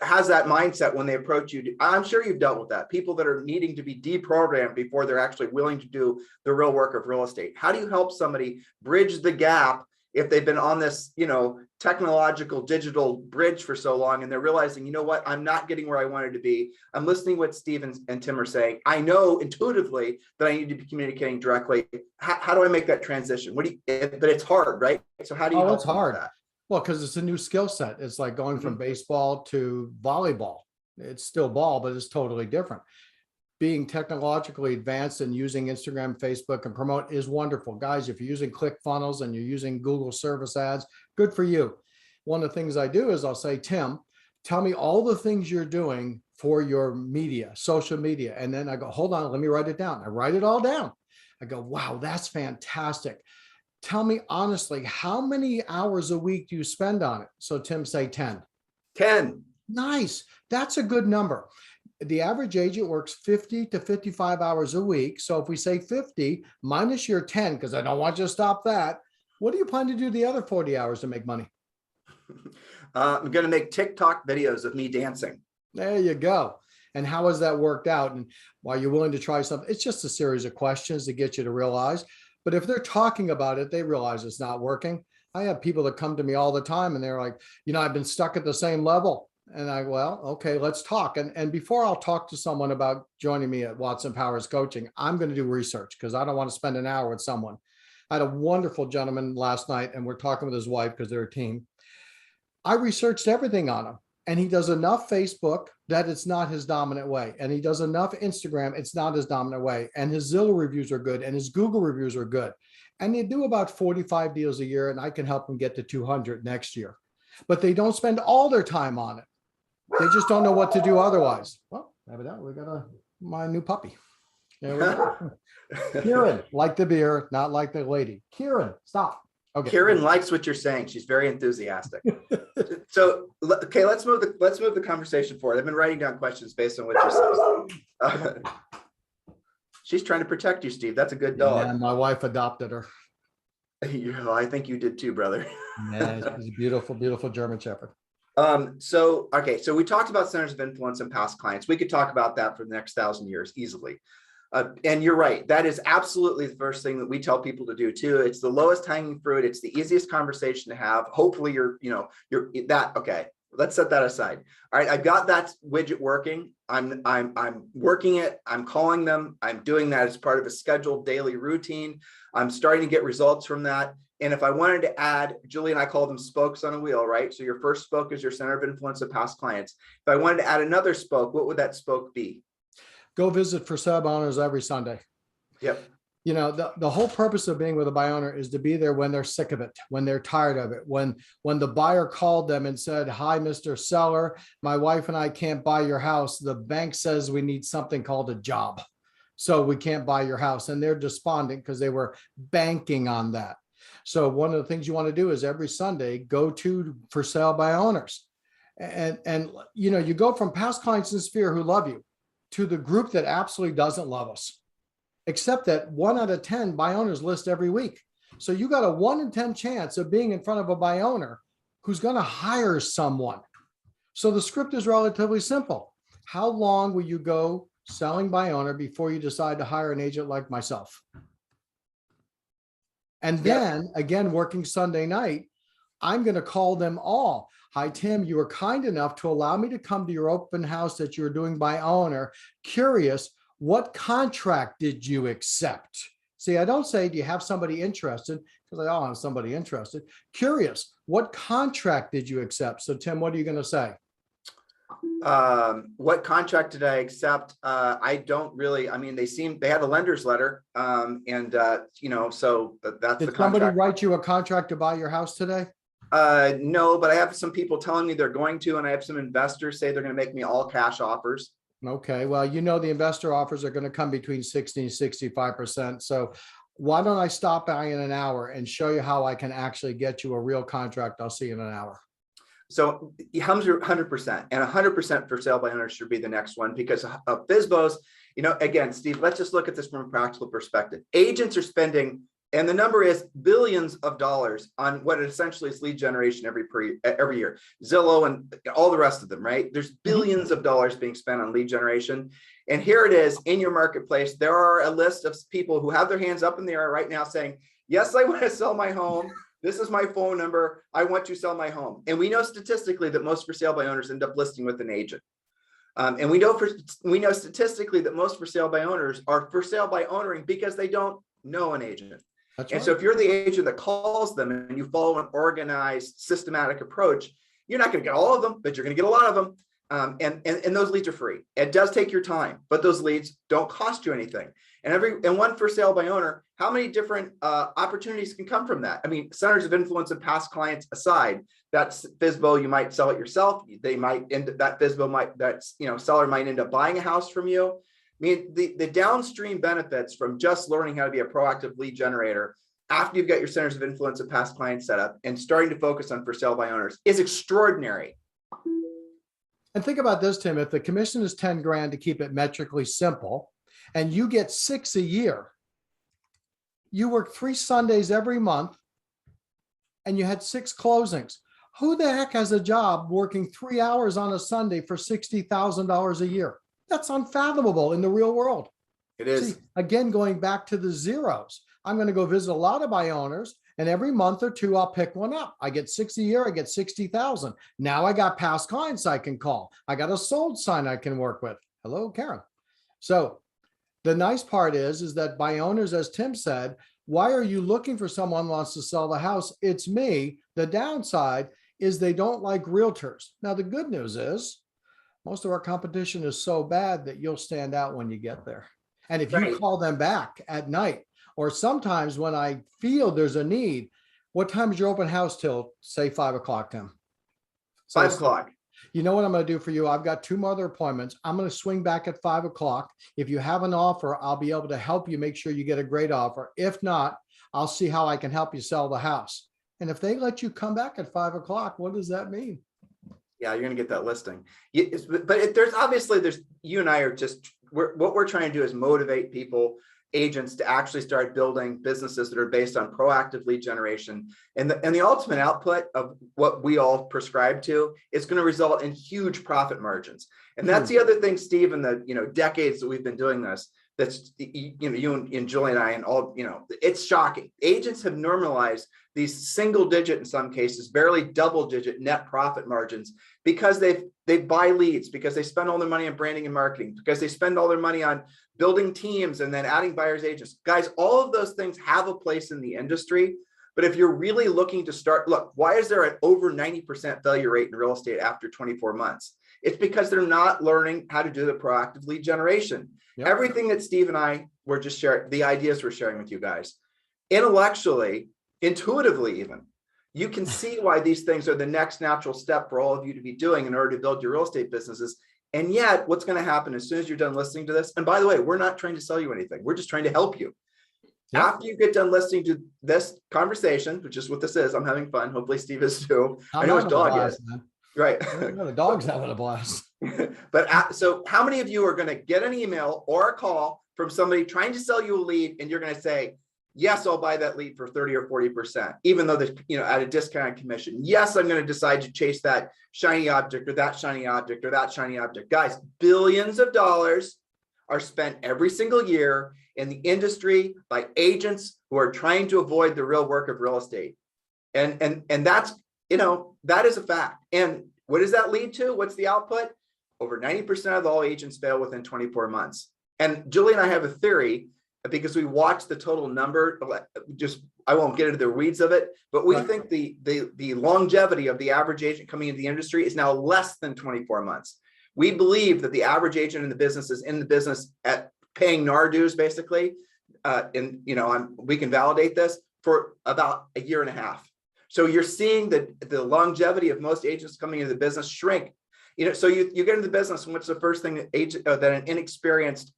has that mindset when they approach you. I'm sure you've dealt with that. People that are needing to be deprogrammed before they're actually willing to do the real work of real estate. How do you help somebody bridge the gap if they've been on this, technological digital bridge for so long, and they're realizing, you know what, I'm not getting where I wanted to be. I'm listening to what Steve and Tim are saying. I know intuitively that I need to be communicating directly. How do I make that transition? But it's hard, right? So how do you help it's them with hard. that? Well, because it's a new skill set. It's like going from baseball to volleyball. It's still ball, but it's totally different. Being technologically advanced and using Instagram, Facebook, and promote is wonderful. Guys, if you're using ClickFunnels and you're using Google service ads, good for you. One of the things I do is I'll say, Tim, tell me all the things you're doing for your media, social media. And then I go, hold on, let me write it down. I write it all down. I go, wow, that's fantastic. Tell me honestly, how many hours a week do you spend on it? So Tim, say 10. 10. Nice. That's a good number. The average agent works 50 to 55 hours a week. So if we say 50 minus your 10, because I don't want you to stop that, what do you plan to do the other 40 hours to make money? I'm going to make TikTok videos of me dancing. There you go. And how has that worked out? And why you're willing to try something? It's just a series of questions to get you to realize. But if they're talking about it, they realize it's not working. I have people that come to me all the time and they're like, I've been stuck at the same level. And well, okay, let's talk. And before I'll talk to someone about joining me at Watson Powers Coaching, I'm going to do research because I don't want to spend an hour with someone. I had a wonderful gentleman last night and we're talking with his wife because they're a team. I researched everything on him. And he does enough Facebook that it's not his dominant way. And he does enough Instagram, it's not his dominant way. And his Zillow reviews are good and his Google reviews are good. And they do about 45 deals a year, and I can help them get to 200 next year. But they don't spend all their time on it. They just don't know what to do otherwise. Well, evidently we got my new puppy. There we go. Kieran, like the beer, not like the lady. Kieran, stop. Okay. Kieran likes what you're saying. She's very enthusiastic. So, okay, let's move the conversation forward. I've been writing down questions based on what you said. She's trying to protect you, Steve. That's a good dog. Yeah, my wife adopted her. I think you did too, brother. Yeah, she's a beautiful, beautiful German Shepherd. So we talked about centers of influence and past clients. We could talk about that for the next 1,000 years easily. And you're right. That is absolutely the first thing that we tell people to do too. It's the lowest hanging fruit. It's the easiest conversation to have. Hopefully you're that. Okay. Let's set that aside. All right. I've got that widget working. I'm working it. I'm calling them. I'm doing that as part of a scheduled daily routine. I'm starting to get results from that. And if I wanted to add, Julie and I call them spokes on a wheel, right? So your first spoke is your center of influence of past clients. If I wanted to add another spoke, what would that spoke be? Go visit for sub owners every Sunday. Yep. The whole purpose of being with a buy owner is to be there when they're sick of it, when they're tired of it, when the buyer called them and said, hi, Mr. Seller, my wife and I can't buy your house. The bank says we need something called a job. So we can't buy your house. And they're despondent because they were banking on that. So one of the things you want to do is every Sunday, go to for sale by owners. And you go from past clients in Sphere who love you to the group that absolutely doesn't love us, except that 1 out of 10 buy owners list every week. So you got a 1 in 10 chance of being in front of a buy owner who's going to hire someone. So the script is relatively simple. How long will you go selling by owner before you decide to hire an agent like myself? And then again, working Sunday night, I'm going to call them all. Hi, Tim, you were kind enough to allow me to come to your open house that you're doing by owner. Curious, what contract did you accept? See, I don't say, do you have somebody interested? Because I don't have somebody interested. Curious, what contract did you accept? So Tim, what are you going to say? What contract did I accept? I don't really, they had a lender's letter. So that's the contract. Did somebody write you a contract to buy your house today? No, but I have some people telling me they're going to, and I have some investors say they're going to make me all cash offers. Okay. Well, the investor offers are going to come between 60 and 65%. So why don't I stop by in an hour and show you how I can actually get you a real contract? I'll see you in an hour. So 100% and 100% for sale by owners should be the next one, because FSBOs, again, Steve, let's just look at this from a practical perspective. Agents are spending And the number is billions of dollars on what essentially is lead generation every year. Zillow and all the rest of them, right? There's billions of dollars being spent on lead generation. And here it is in your marketplace. There are a list of people who have their hands up in the air right now saying, yes, I want to sell my home. This is my phone number. I want to sell my home. And we know statistically that most for sale by owners end up listing with an agent. And we know statistically that most for sale by owners are for sale by owning because they don't know an agent. That's and right. so if you're the agent that calls them and you follow an organized, systematic approach, you're not going to get all of them, but you're going to get a lot of them. And those leads are free. It does take your time, but those leads don't cost you anything. And one for sale by owner, how many different opportunities can come from that? I mean, centers of influence and past clients aside, that's FSBO, you might sell it yourself. They might that FSBO seller might end up buying a house from you. I mean, the downstream benefits from just learning how to be a proactive lead generator after you've got your centers of influence and past clients set up and starting to focus on for sale by owners is extraordinary. And think about this, Tim, if the commission is 10 grand to keep it metrically simple and you get 6 a year, you work 3 Sundays every month and you had 6 closings. Who the heck has a job working 3 hours on a Sunday for $60,000 a year? That's unfathomable in the real world. It is. See, again, going back to the zeros, I'm going to go visit a lot of my owners, and every month or two, I'll pick one up. I get 6 a year, I get 60,000. Now I got past clients I can call. I got a sold sign I can work with. Hello, Karen. So the nice part is that by owners, as Tim said, why are you looking for someone who wants to sell the house? It's me. The downside is they don't like realtors. Now, the good news is most of our competition is so bad that you'll stand out when you get there. And if you call them back at night, or sometimes when I feel there's a need, what time is your open house till? Say 5 o'clock, Tim. So 5 o'clock. You know what I'm going to do for you? I've got 2 more other appointments. I'm going to swing back at 5 o'clock. If you have an offer, I'll be able to help you make sure you get a great offer. If not, I'll see how I can help you sell the house. And if they let you come back at 5 o'clock, what does that mean? Yeah, you're going to get that listing. But there's you and I are just, what we're trying to do is motivate people, agents, to actually start building businesses that are based on proactive lead generation. And the ultimate output of what we all prescribe to is going to result in huge profit margins. And that's the other thing, Steve, in the decades that we've been doing this, that's you and Julie and I and all, it's shocking. Agents have normalized these single digit, in some cases, barely double digit net profit margins because they buy leads, because they spend all their money on branding and marketing, because they spend all their money on building teams and then adding buyers agents. Guys, all of those things have a place in the industry. But if you're really looking to start, look, why is there an over 90% failure rate in real estate after 24 months? It's because they're not learning how to do the proactive lead generation. Yep. Everything that Steve and I were just sharing, the ideas we're sharing with you guys, intellectually, intuitively even, you can see why these things are the next natural step for all of you to be doing in order to build your real estate businesses. And yet, what's going to happen as soon as you're done listening to this, and by the way, we're not trying to sell you anything. We're just trying to help you. Yep. After you get done listening to this conversation, which is what this is, I'm having fun. Hopefully Steve is too. I know his dog is. Man. Right. The dog's having a blast. But so how many of you are going to get an email or a call from somebody trying to sell you a lead, and you're going to say, yes, I'll buy that lead for 30 or 40%, even though there's, at a discounted commission. Yes, I'm going to decide to chase that shiny object or that shiny object or that shiny object. Guys, billions of dollars are spent every single year in the industry by agents who are trying to avoid the real work of real estate. And that's, that is a fact. And what does that lead to? What's the output? Over 90% of all agents fail within 24 months. And Julie and I have a theory, because we watch the total number, I won't get into the weeds of it, but we think the longevity of the average agent coming into the industry is now less than 24 months. We believe that the average agent in the business is in the business at paying NAR dues, basically. We can validate this for about a year and a half. So you're seeing the longevity of most agents coming into the business shrink. So you get into the business, and what's the first thing that an inexperienced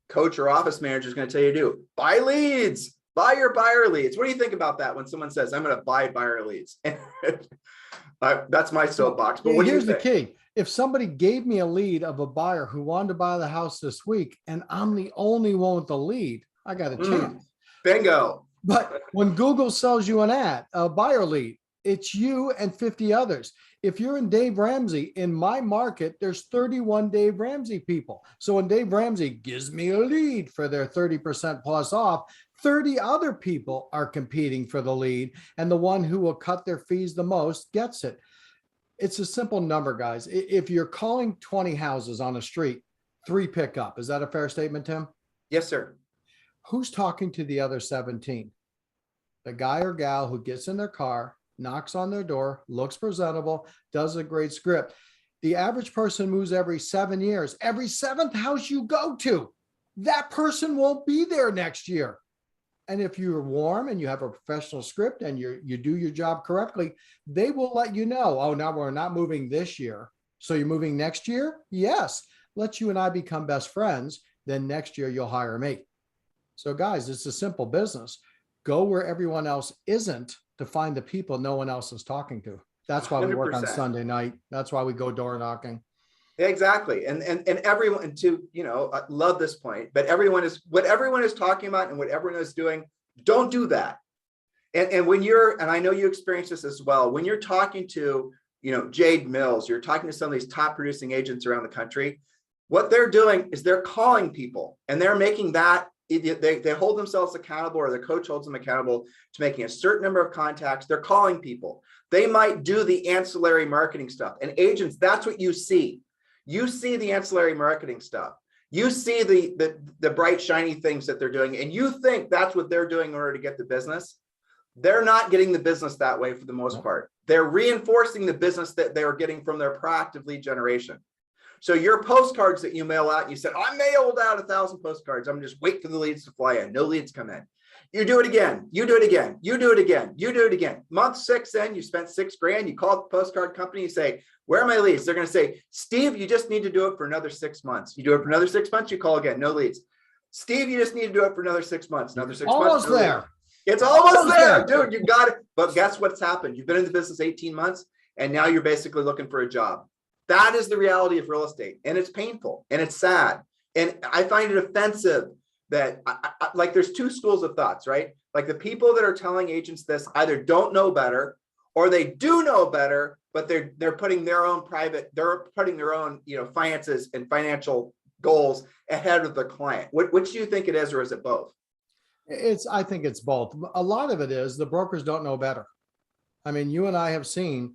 coach or office manager is going to tell you to do? Buy leads, buy your buyer leads. What do you think about that when someone says, I'm going to buy buyer leads? That's my soapbox. But here's the key. If somebody gave me a lead of a buyer who wanted to buy the house this week, and I'm the only one with the lead, I got a chance. Bingo. But when Google sells you an ad, a buyer lead, it's you and 50 others. If you're in Dave Ramsey, in my market, there's 31 Dave Ramsey people. So when Dave Ramsey gives me a lead for their 30% plus off, 30 other people are competing for the lead, and the one who will cut their fees the most gets it. It's a simple number, guys. If you're calling 20 houses on a street, 3 pick up. Is that a fair statement, Tim? Yes, sir. Who's talking to the other 17? The guy or gal who gets in their car, knocks on their door, looks presentable, does a great script. The average person moves every 7 years. Every 7th house you go to, that person won't be there next year. And if you're warm and you have a professional script and you do your job correctly, they will let you know, oh, now we're not moving this year. So you're moving next year? Yes. Let you and I become best friends. Then next year you'll hire me. So guys, it's a simple business. Go where everyone else isn't to find the people no one else is talking to. That's why we work on 100%. Sunday night. That's why we go door knocking. Exactly. And everyone, to, I love this point, but what everyone is talking about and what everyone is doing, don't do that. And when and I know you experience this as well, when you're talking to, Jade Mills, you're talking to some of these top producing agents around the country, what they're doing is they're calling people and they're making that, they hold themselves accountable, or the coach holds them accountable to making a certain number of contacts. They're calling people. They might do the ancillary marketing stuff, and agents, that's what you see. You see the ancillary marketing stuff. You see the bright, shiny things that they're doing, and you think that's what they're doing in order to get the business. They're not getting the business that way for the most part. They're reinforcing the business that they are getting from their proactive lead generation. So your postcards that you mail out, you said, I mailed out 1,000 postcards. I'm just waiting for the leads to fly in. No leads come in. You do it again. You do it again. You do it again. You do it again. Month 6 in, you spent $6,000. You call the postcard company. You say, where are my leads? They're going to say, Steve, you just need to do it for another 6 months. You do it for another 6 months. You call again. No leads. Steve, you just need to do it for another 6 months. Another 6 months. Almost there. It's almost there, dude. You got it. But guess what's happened? You've been in the business 18 months, and now you're basically looking for a job. That is the reality of real estate, and it's painful and it's sad. And I find it offensive that like there's 2 schools of thoughts, right? Like the people that are telling agents this either don't know better or they do know better, but they're putting their own finances and financial goals ahead of the client. Which do you think it is, or is it both? I think it's both. A lot of it is the brokers don't know better. I mean, you and I have seen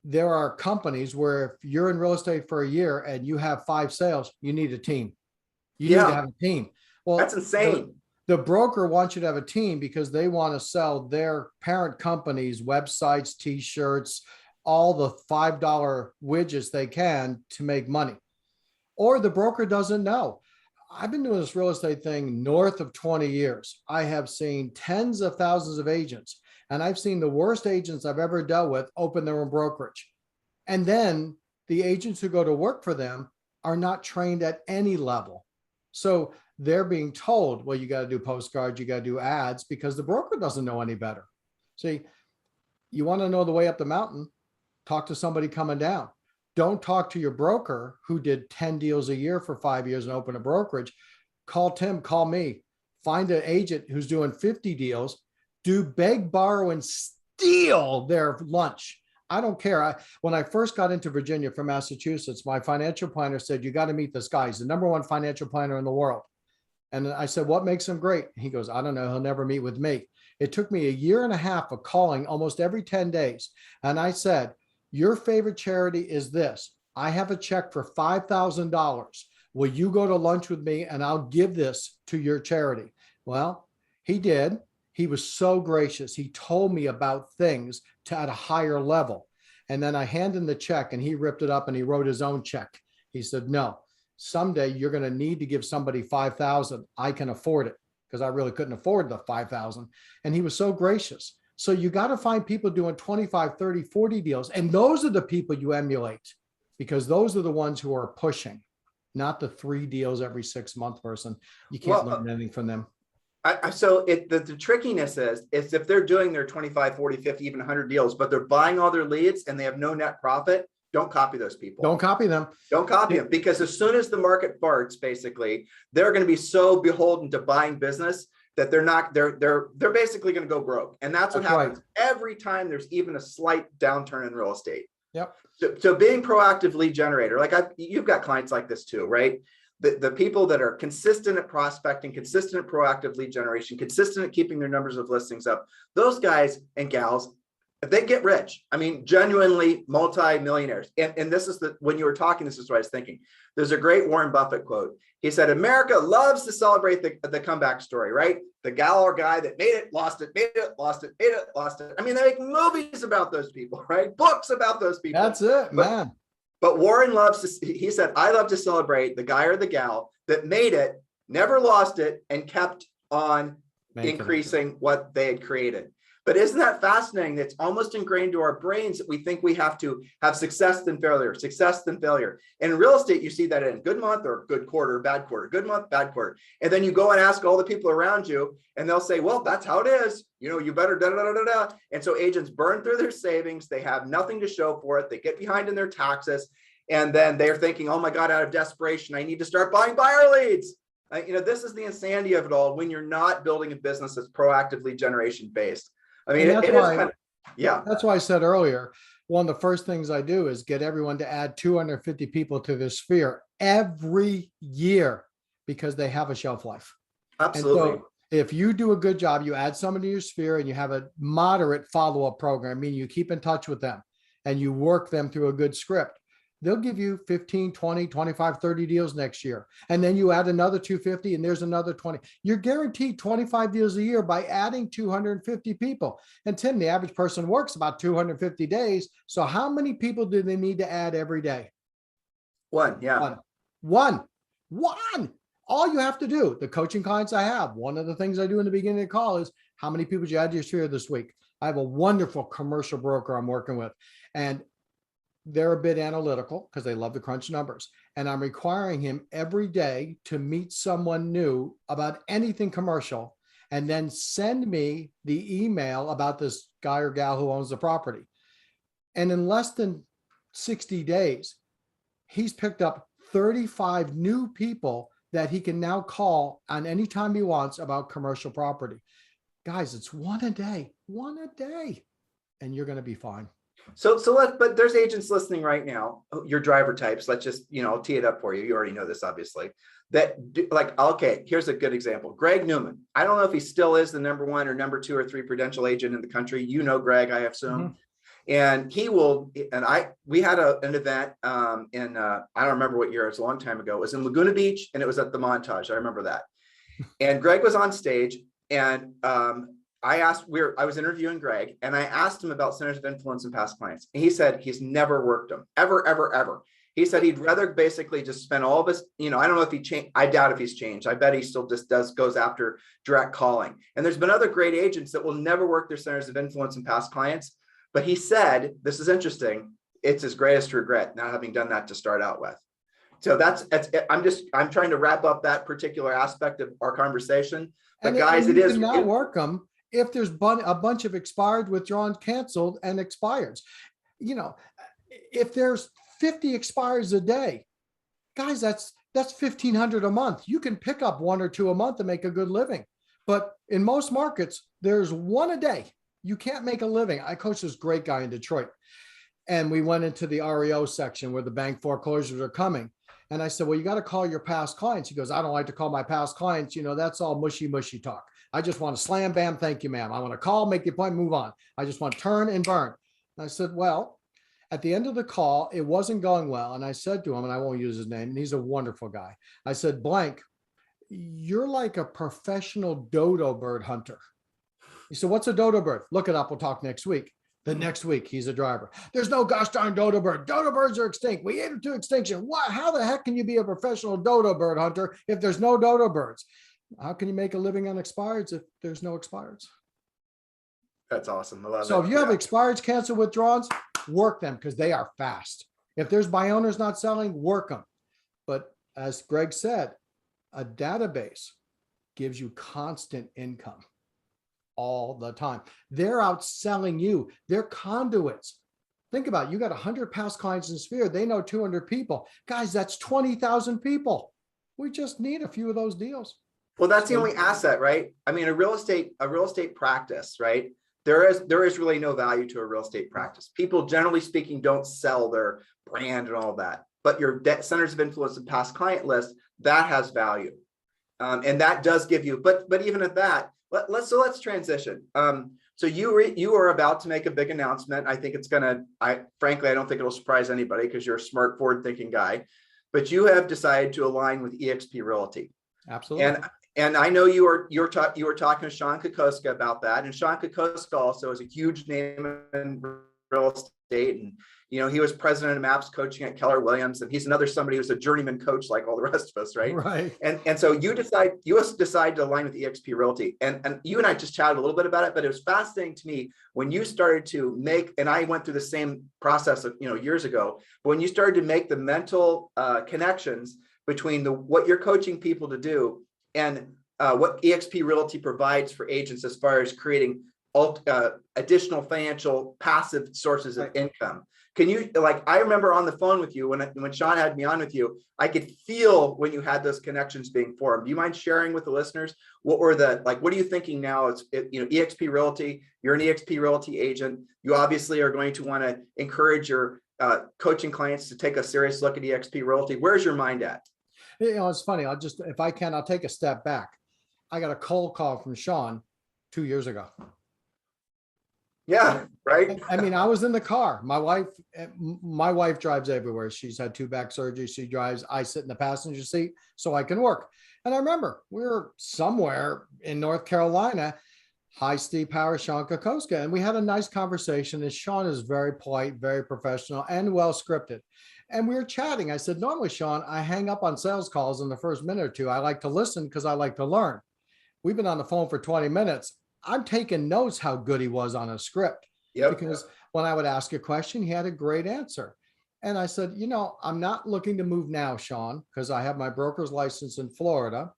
there are companies where if you're in real estate for a year and you have 5 sales, you need a team. You need to have a team. Well, that's insane. The broker wants you to have a team because they want to sell their parent company's websites, t-shirts, all the $5 widgets they can to make money. Or the broker doesn't know. I've been doing this real estate thing north of 20 years. I have seen tens of thousands of agents, and I've seen the worst agents I've ever dealt with open their own brokerage. And then the agents who go to work for them are not trained at any level. So they're being told, well, you got to do postcards, you got to do ads, because the broker doesn't know any better. See, you want to know the way up the mountain, talk to somebody coming down. Don't talk to your broker who did 10 deals a year for 5 years and open a brokerage. Call Tim, call me. Find an agent who's doing 50 deals. Do beg, borrow, and steal their lunch. I don't care. When I first got into Virginia from Massachusetts, my financial planner said, you got to meet this guy. He's the #1 financial planner in the world. And I said, what makes him great? He goes, I don't know. He'll never meet with me. It took me 1.5 years of calling almost every 10 days. And I said, your favorite charity is this. I have a check for $5,000. Will you go to lunch with me and I'll give this to your charity? Well, he did. He was so gracious. He told me about things at a higher level. And then I handed him the check and he ripped it up and he wrote his own check. He said, no, someday you're going to need to give somebody $5,000. I can afford it, because I really couldn't afford the $5,000. And he was so gracious. So you got to find people doing 25, 30, 40 deals. And those are the people you emulate, because those are the ones who are pushing, not the 3 deals every 6 month person. You can't learn anything from them. So the trickiness is if they're doing their 25, 40, 50, even 100 deals, but they're buying all their leads and they have no net profit, don't copy those people. Don't copy them. Don't copy them, because as soon as the market farts, basically, they're going to be so beholden to buying business that they're basically going to go broke. And that's what happens every time there's even a slight downturn in real estate. Yep. So being proactive lead generator, like you've got clients like this too, right? The people that are consistent at prospecting, consistent at proactive lead generation, consistent at keeping their numbers of listings up, those guys and gals, if they get rich, I mean, genuinely multi-millionaires. And this is when you were talking, this is what I was thinking. There's a great Warren Buffett quote. He said, America loves to celebrate the comeback story, right? The gal or guy that made it, lost it, made it, lost it, made it, lost it. I mean, they make movies about those people, right? Books about those people. That's it, man. But Warren loves to, he said, I love to celebrate the guy or the gal that made it, never lost it, and kept on increasing what they had created. But isn't that fascinating? That's almost ingrained to our brains that we think we have to have success then failure, success then failure. And in real estate, you see that in good month or good quarter, bad quarter, good month, bad quarter. And then you go and ask all the people around you and they'll say, well, that's how it is. You know, you better da da da da da. And so agents burn through their savings. They have nothing to show for it. They get behind in their taxes. And then they're thinking, oh my God, out of desperation, I need to start buying buyer leads. You know, this is the insanity of it all when you're not building a business that's proactively generation based. I mean, it is kind of, yeah. That's why I said earlier, one of the first things I do is get everyone to add 250 people to their sphere every year because they have a shelf life. Absolutely. And so if you do a good job, you add someone to your sphere and you have a moderate follow-up program, meaning you keep in touch with them and you work them through a good script. They'll give you 15, 20, 25, 30 deals next year. And then you add another 250 and there's another 20. You're guaranteed 25 deals a year by adding 250 people. And Tim, the average person works about 250 days. So how many people do they need to add every day? One, yeah. One. All you have to do, the coaching clients I have, one of the things I do in the beginning of the call is how many people did you add to your sphere this week? I have a wonderful commercial broker I'm working with. And they're a bit analytical because they love to crunch numbers. And I'm requiring him every day to meet someone new about anything commercial and then send me the email about this guy or gal who owns the property. And in less than 60 days, he's picked up 35 new people that he can now call on any time he wants about commercial property. Guys, it's one a day, and you're going to be fine. But there's agents listening right now, your driver types, let's just, I'll tee it up for you. You already know this, obviously, that do, like, okay, here's a good example. Greg Newman. I don't know if he still is the number 1 or number 2 or 3 prudential agent in the country. You know, Greg, I assume. Mm-hmm. And he will, we had an event I don't remember what year, it was a long time ago. It was in Laguna Beach and it was at the Montage. I remember that. And Greg was on stage and, I was interviewing Greg and I asked him about centers of influence and past clients. And he said he's never worked them ever. He said he'd rather basically just spend all of his, I don't know if he changed. I doubt if he's changed. I bet he still just goes after direct calling. And there's been other great agents that will never work their centers of influence and past clients. But he said, this is interesting. It's his greatest regret not having done that to start out with. So I'm trying to wrap up that particular aspect of our conversation. But guys, it is not work them. If there's a bunch of expired, withdrawn, canceled, and expireds, if there's 50 expires a day, guys, that's 1,500 a month. You can pick up 1 or 2 a month and make a good living. But in most markets, there's 1 a day. You can't make a living. I coached this great guy in Detroit, and we went into the REO section where the bank foreclosures are coming. And I said, well, you got to call your past clients. He goes, I don't like to call my past clients. That's all mushy talk. I just want to slam, bam, thank you, ma'am. I want to call, make the appointment, move on. I just want to turn and burn. And I said, well, at the end of the call, it wasn't going well. And I said to him, and I won't use his name, and he's a wonderful guy. I said, blank, you're like a professional dodo bird hunter. He said, what's a dodo bird? Look it up. We'll talk next week. The next week, he's a driver. There's no gosh darn dodo bird. Dodo birds are extinct. We ate them to extinction. What? How the heck can you be a professional dodo bird hunter if there's no dodo birds? How can you make a living on expireds if there's no expireds? That's awesome. I love it. So if you have expireds, cancel withdrawals, work them because they are fast. If there's buy owners not selling, work them. But as Greg said, a database gives you constant income all the time. They're out selling you. They're conduits. Think about it. You got 100 past clients in Sphere. They know 200 people. Guys, that's 20,000 people. We just need a few of those deals. Well, that's the only asset, right? I mean, a real estate practice, right? There is really no value to a real estate practice. People, generally speaking, don't sell their brand and all that. But your debt centers of influence and past client list, that has value. And that does give you, but even at that, let's transition. So you are about to make a big announcement. I think it's gonna, frankly, I don't think it'll surprise anybody because you're a smart, forward-thinking guy. But you have decided to align with eXp Realty. Absolutely. And I know you were talking to Sean Kokoska about that. And Sean Kokoska also is a huge name in real estate. And he was president of MAPS coaching at Keller Williams, and he's another somebody who's a journeyman coach like all the rest of us, right? Right. And so you decide to align with eXp Realty. And you and I just chatted a little bit about it, but it was fascinating to me when you started to make, and I went through the same process of, years ago, but when you started to make the mental connections between what you're coaching people to do and what eXp Realty provides for agents as far as creating additional financial passive sources of income. Can you, I remember on the phone with you when Sean had me on with you, I could feel when you had those connections being formed. Do you mind sharing with the listeners what are you thinking now? It's eXp Realty, you're an eXp Realty agent. You obviously are going to want to encourage your coaching clients to take a serious look at eXp Realty. Where's your mind at? It's funny. If I can, I'll take a step back. I got a cold call from Sean 2 years ago. Yeah, right. I mean, I was in the car. My wife drives everywhere. She's had 2 back surgeries. She drives. I sit in the passenger seat so I can work. And I remember we were somewhere in North Carolina, high Steve Power, Sean Kokoska, and we had a nice conversation. And Sean is very polite, very professional, and well scripted. And we were chatting. I said, normally, Sean, I hang up on sales calls in the first minute or two. I like to listen because I like to learn. We've been on the phone for 20 minutes. I'm taking notes how good he was on a script. Yep. Because when I would ask a question, he had a great answer. And I said, I'm not looking to move now, Sean, because I have my broker's license in Florida.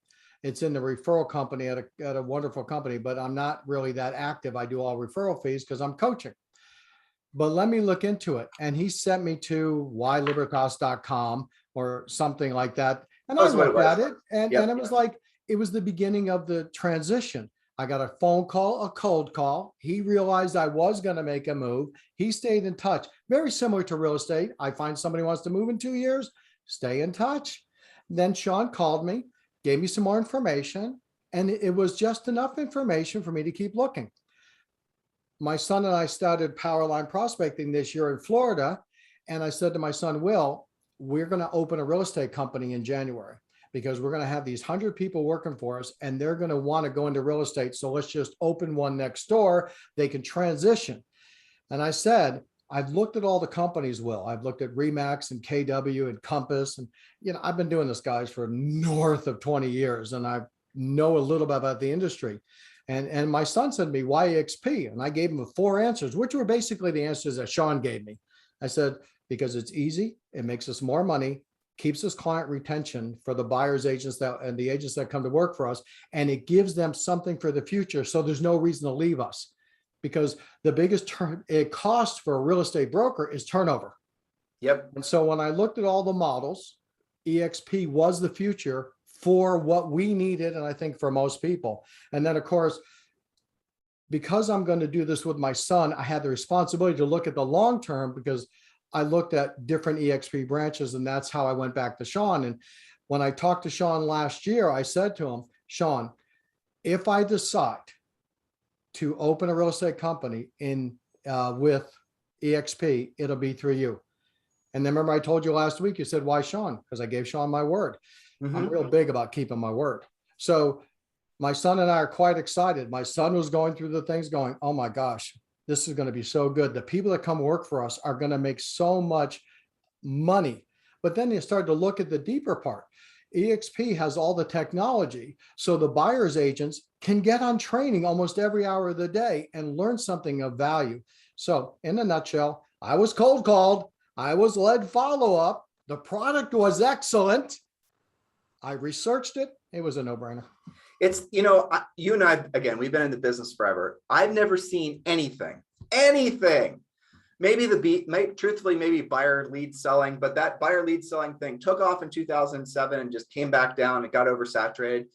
It's in the referral company at a wonderful company, but I'm not really that active. I do all referral fees because I'm coaching. But let me look into it. And he sent me to whylibertas.com or something like that. And I looked at it and it was like, it was the beginning of the transition. I got a phone call, a cold call. He realized I was going to make a move. He stayed in touch. Very similar to real estate. I find somebody wants to move in 2 years, stay in touch. Then Sean called me, gave me some more information, and it was just enough information for me to keep looking. My son and I started Powerline prospecting this year in Florida. And I said to my son, Will, we're going to open a real estate company in January because we're going to have these 100 people working for us and they're going to want to go into real estate. So let's just open one next door. They can transition. And I said, I've looked at all the companies, Will. I've looked at Remax and KW and Compass. And, I've been doing this, guys, for north of 20 years. And I know a little bit about the industry. And my son said to me, why eXp? And I gave him 4 answers, which were basically the answers that Sean gave me. I said, because it's easy, it makes us more money, keeps us client retention for the buyers agents and the agents that come to work for us, and it gives them something for the future. So there's no reason to leave us, because the biggest it costs for a real estate broker is turnover. Yep. And so when I looked at all the models, eXp was the future for what we needed, and I think for most people. And then, of course, because I'm going to do this with my son, I had the responsibility to look at the long term, because I looked at different eXp branches, and that's how I went back to Sean. And when I talked to Sean last year, I said to him, Sean, if I decide to open a real estate company with eXp, it'll be through you. And then remember I told you last week, you said, why Sean? Because I gave Sean my word. Mm-hmm. I'm real big about keeping my word. So my son and I are quite excited. My son was going through the things going, oh my gosh, this is going to be so good. The people that come work for us are going to make so much money. But then you start to look at the deeper part. eXp has all the technology, so the buyer's agents can get on training almost every hour of the day and learn something of value. So in a nutshell, I was cold called. I was led follow-up. The product was excellent. I researched it. It was a no-brainer. It's, you and I, again, we've been in the business forever. I've never seen anything, truthfully, maybe buyer lead selling, but that buyer lead selling thing took off in 2007 and just came back down. It got oversaturated.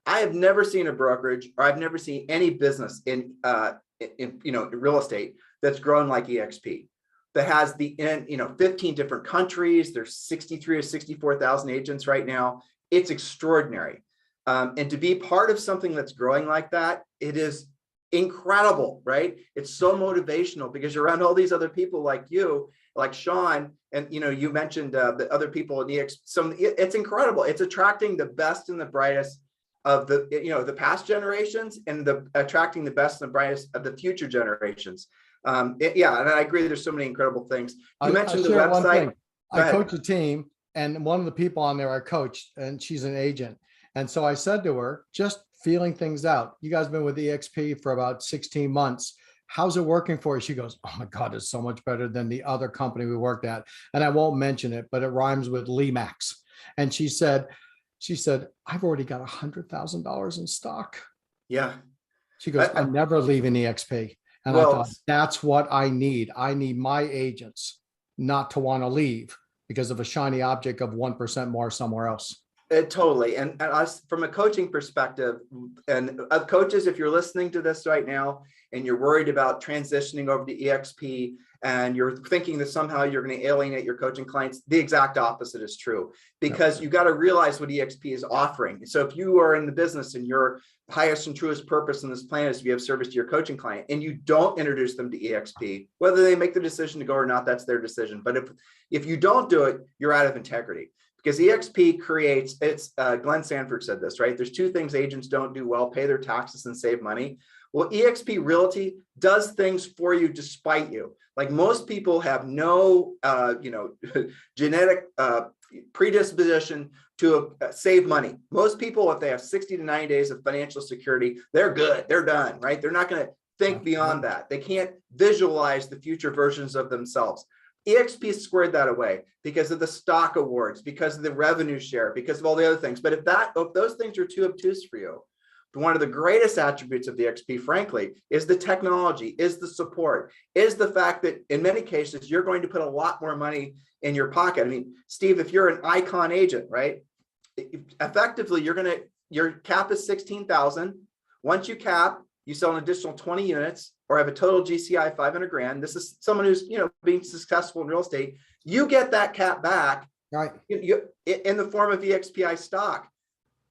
I have never seen a brokerage, or I've never seen any business in real estate that's grown like EXP, that has 15 different countries. There's 63 or 64,000 agents right now. It's extraordinary. And to be part of something that's growing like that, it is incredible, right? It's so motivational because you're around all these other people like you, like Sean, and you mentioned the other people in EX. It's incredible. It's attracting the best and the brightest of the past generations, and attracting the best and the brightest of the future generations. And I agree. There's so many incredible things. You mentioned the website. I coach a team, and one of the people on there I coached, and she's an agent. And so I said to her, just feeling things out. You guys have been with EXP for about 16 months. How's it working for you? She goes, oh my God, it's so much better than the other company we worked at. And I won't mention it, but it rhymes with Lemax. And she said, I've already got $100,000 in stock. Yeah. She goes, I'm never leaving EXP. And I thought, that's what I need. I need my agents not to want to leave because of a shiny object of 1% more somewhere else. Totally. And us, from a coaching perspective, and coaches, if you're listening to this right now and you're worried about transitioning over to EXP, and you're thinking that somehow you're going to alienate your coaching clients, the exact opposite is true, because you got to realize what EXP is offering. So if you are in the business and your highest and truest purpose in this plan is to be of service to your coaching client, and you don't introduce them to EXP, whether they make the decision to go or not, that's their decision. But if you don't do it, you're out of integrity. Because EXP creates, Glenn Sanford said this, right? There's two things agents don't do well: pay their taxes and save money. Well, EXP Realty does things for you despite you. Like, most people have no, genetic predisposition to save money. Most people, if they have 60 to 90 days of financial security, they're good, they're done, right? They're not going to think beyond that. They can't visualize the future versions of themselves. EXP squared that away because of the stock awards, because of the revenue share, because of all the other things. But if those things are too obtuse for you, one of the greatest attributes of the EXP, frankly, is the technology, is the support, is the fact that in many cases, you're going to put a lot more money in your pocket. I mean, Steve, if you're an icon agent, right, effectively, your cap is 16,000. Once you cap, you sell an additional 20 units or have a total GCI 500 grand. This is someone who's, being successful in real estate. You get that cap back, right, in the form of EXPI stock.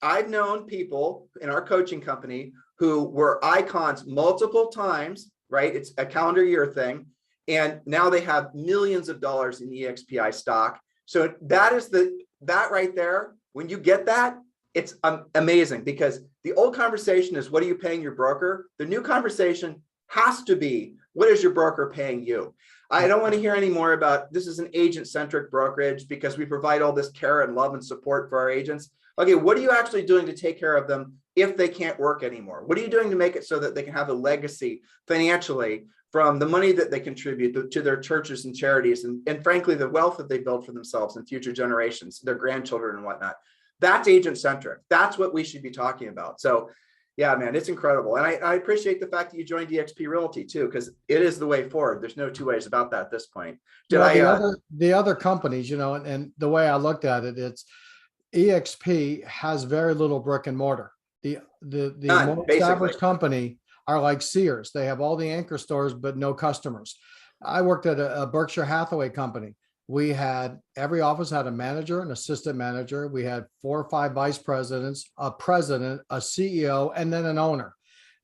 I've known people in our coaching company who were icons multiple times, right? It's a calendar year thing. And now they have millions of dollars in EXPI stock. So that right there, when you get that, it's amazing, because the old conversation is, what are you paying your broker? The new conversation has to be, what is your broker paying you? I don't want to hear any more about, this is an agent-centric brokerage because we provide all this care and love and support for our agents. Okay, what are you actually doing to take care of them if they can't work anymore? What are you doing to make it so that they can have a legacy financially from the money that they contribute to their churches and charities, and frankly, the wealth that they build for themselves and future generations, their grandchildren and whatnot? That's agent-centric. That's what we should be talking about. So yeah, man, it's incredible. And I appreciate the fact that you joined EXP Realty too, because it is the way forward. There's no two ways about that at this point. The other companies, and the way I looked at it, it's EXP has very little brick and mortar. The most established company are like Sears. They have all the anchor stores, but no customers. I worked at a Berkshire Hathaway company. We had, every office had a manager, an assistant manager. We had 4 or 5 vice presidents, a president, a CEO, and then an owner.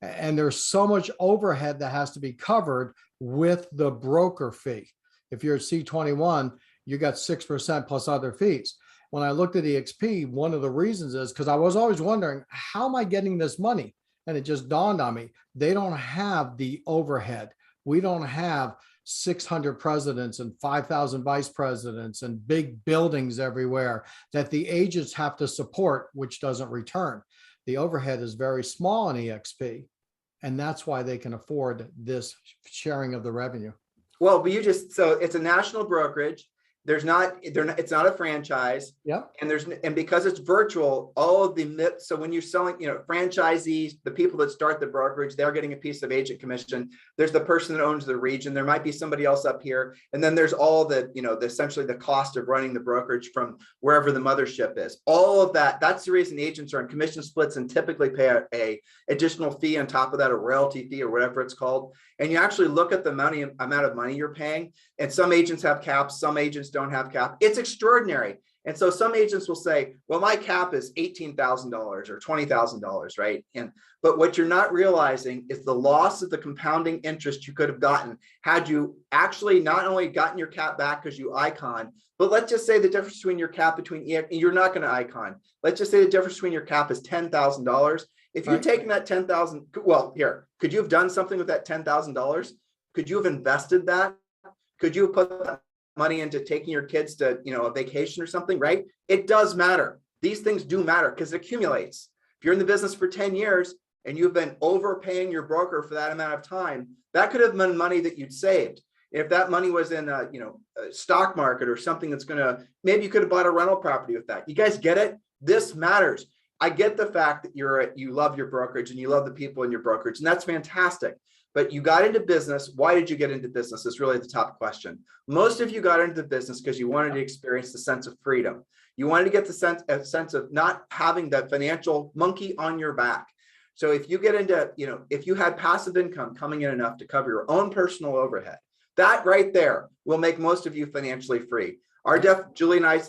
And there's so much overhead that has to be covered with the broker fee. If you're at C21, you got 6% plus other fees. When I looked at EXP, one of the reasons is because I was always wondering, how am I getting this money? And it just dawned on me, they don't have the overhead. We don't have 600 presidents and 5,000 vice presidents and big buildings everywhere that the agents have to support, which doesn't return. The overhead is very small in EXP, and that's why they can afford this sharing of the revenue. Well, but so it's a national brokerage. it's not a franchise. Yep. And because it's virtual, all of the myths. So when you're selling, franchisees, the people that start the brokerage, they're getting a piece of agent commission. There's the person that owns the region. There might be somebody else up here. And then there's all essentially the cost of running the brokerage from wherever the mothership is. All of that. That's the reason agents are on commission splits and typically pay a additional fee on top of that, a royalty fee or whatever it's called. And you actually look at the amount of money you're paying. And some agents have caps, some agents don't have cap. It's extraordinary. And so some agents will say, well, my cap is $18,000 or $20,000, right? But what you're not realizing is the loss of the compounding interest you could have gotten had you actually not only gotten your cap back because you icon, but let's just say the difference between your cap you're not going to icon. Let's just say the difference between your cap is $10,000. If you're taking that 10,000, well, here, could you have done something with that $10,000? Could you have invested that? Could you have put that money into taking your kids to, a vacation or something, right? It does matter. These things do matter because it accumulates. If you're in the business for 10 years and you've been overpaying your broker for that amount of time, that could have been money that you'd saved. If that money was in a stock market or something that's maybe you could have bought a rental property with that. You guys get it? This matters. I get the fact that you love your brokerage and you love the people in your brokerage, and that's fantastic. But you got into business. Why did you get into business? Is really the top question. Most of you got into the business because you wanted to experience the sense of freedom. You wanted to get the sense of not having that financial monkey on your back. So if you get into, if you had passive income coming in enough to cover your own personal overhead, that right there will make most of you financially free. Julie and I,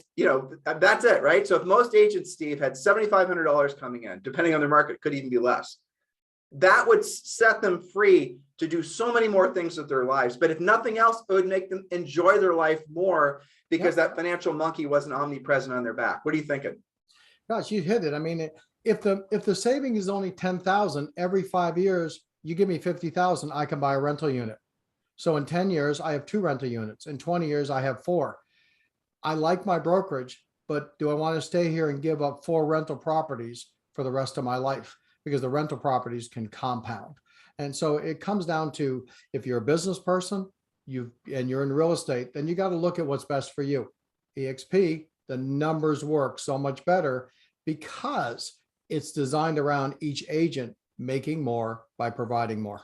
that's it, right? So if most agents, Steve, had $7,500 coming in, depending on their market, could even be less. That would set them free to do so many more things with their lives. But if nothing else, it would make them enjoy their life more because that financial monkey wasn't omnipresent on their back. What are you thinking? Gosh, you hit it. I mean, if the saving is only 10,000 every 5 years, you give me 50,000, I can buy a rental unit. So in 10 years, I have 2 rental units. In 20 years, I have 4. I like my brokerage, but do I want to stay here and give up 4 rental properties for the rest of my life? Because the rental properties can compound. And so it comes down to, if you're a business person, and you're in real estate, then you got to look at what's best for you. EXP, the numbers work so much better because it's designed around each agent making more by providing more.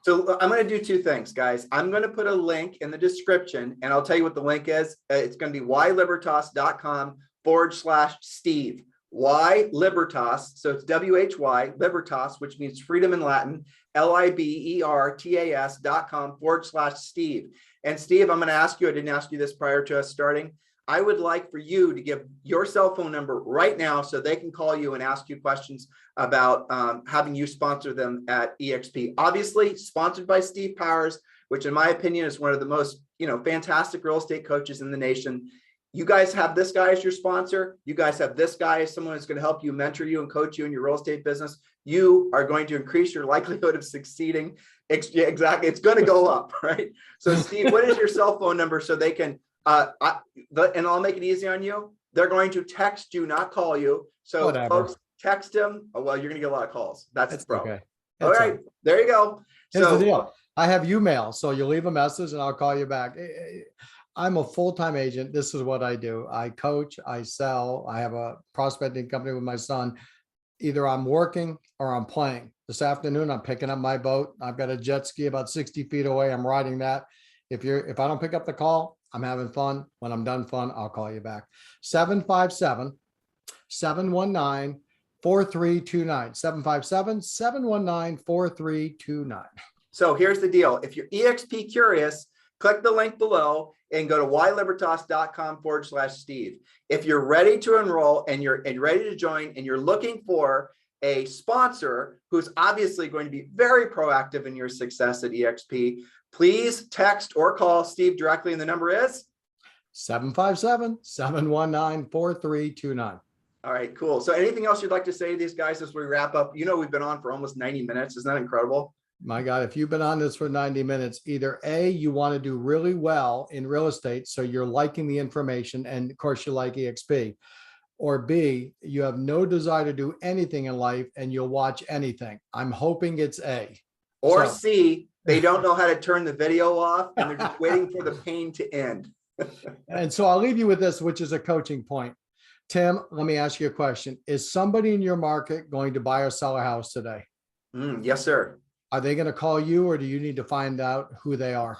So I'm going to do 2 things, guys. I'm going to put a link in the description, and I'll tell you what the link is. It's going to be whylibertas.com/Steve. Why Libertas, so it's WHY, Libertas, which means freedom in Latin, LIBERTAS.com/Steve. And Steve, I'm going to ask you, I didn't ask you this prior to us starting. I would like for you to give your cell phone number right now so they can call you and ask you questions about having you sponsor them at EXP. Obviously, sponsored by Steve Powers, which in my opinion is one of the most fantastic real estate coaches in the nation. You guys have this guy as your sponsor. You guys have this guy as someone who's going to help you, mentor you, and coach you in your real estate business. You are going to increase your likelihood of succeeding. Exactly. It's going to go up, right? So Steve, what is your cell phone number so they can, and I'll make it easy on you. They're going to text you, not call you. So folks, text them. Oh, well, you're going to get a lot of calls. That's the problem. Okay. All right. There you go. Here's the deal. I have mail. So you leave a message and I'll call you back. I'm a full-time agent. This is what I do. I coach, I sell. I have a prospecting company with my son. Either I'm working or I'm playing. This afternoon, I'm picking up my boat. I've got a jet ski about 60 feet away. I'm riding that. If I don't pick up the call, I'm having fun. When I'm done fun, I'll call you back. 757-719-4329. 757-719-4329. So here's the deal. If you're EXP curious, click the link below and go to whylibertas.com/Steve. If you're ready to enroll and you're ready to join and you're looking for a sponsor who's obviously going to be very proactive in your success at EXP, please text or call Steve directly. And the number is 757-719-4329. All right, cool. So anything else you'd like to say to these guys as we wrap up? We've been on for almost 90 minutes. Isn't that incredible? My God, if you've been on this for 90 minutes, either A, you want to do really well in real estate, so you're liking the information, and of course you like EXP, or B, you have no desire to do anything in life and you'll watch anything. I'm hoping it's A. Or C, they don't know how to turn the video off and they're just waiting for the pain to end. And so I'll leave you with this, which is a coaching point. Tim, let me ask you a question. Is somebody in your market going to buy or sell a house today? Yes, sir. Are they going to call you, or do you need to find out who they are?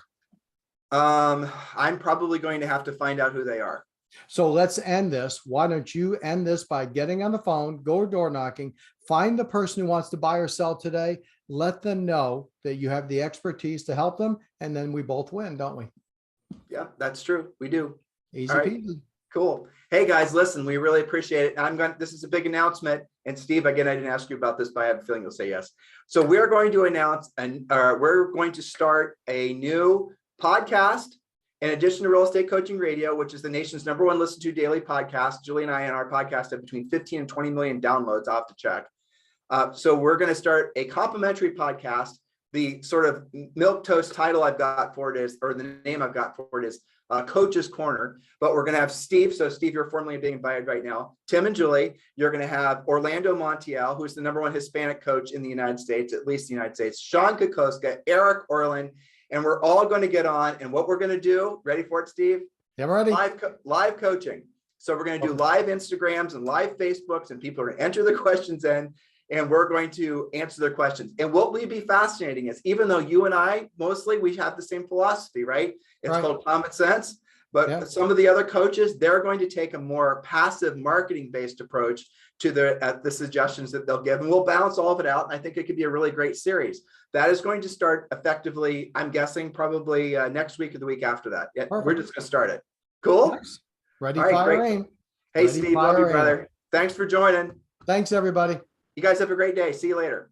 I'm probably going to have to find out who they are. So let's end this. Why don't you end this by getting on the phone, go door knocking, find the person who wants to buy or sell today, let them know that you have the expertise to help them, and then we both win, don't we? Yeah, that's true. We do. Easy All right. peasy. Cool. Hey guys, listen, we really appreciate it. This is a big announcement. And Steve, again, I didn't ask you about this, but I have a feeling you'll say yes. So we're going to announce, and we're going to start a new podcast in addition to Real Estate Coaching Radio, which is the nation's #1 listened to daily podcast. Julie and I and our podcast have between 15 and 20 million downloads. I'll have to check. So we're going to start a complimentary podcast. The sort of milquetoast title I've got for it is, or the name I've got for it is Coach's Corner. But we're going to have Steve. So Steve, you're formally being invited right now. Tim and Julie, you're going to have Orlando Montiel, who's the #1 Hispanic coach in the United States, at least the United States, Sean Kokoska, Eric Orland, and we're all going to get on. And what we're going to do, ready for it, Steve? Yeah, I'm ready. Live coaching. So we're going to do live Instagrams and live Facebooks, and people are going to enter the questions in, and we're going to answer their questions. And what will be fascinating is, even though you and I, mostly, we have the same philosophy, right? It's called common sense. But some of the other coaches, they're going to take a more passive marketing-based approach to the suggestions that they'll give. And we'll balance all of it out. And I think it could be a really great series. That is going to start effectively, I'm guessing, probably next week or the week after that. Yeah, we're just going to start it. Cool? Nice. Ready, all right, fire, great. aim. Hey, Ready, Steve, love you, brother. Thanks for joining. Thanks, everybody. You guys have a great day. See you later.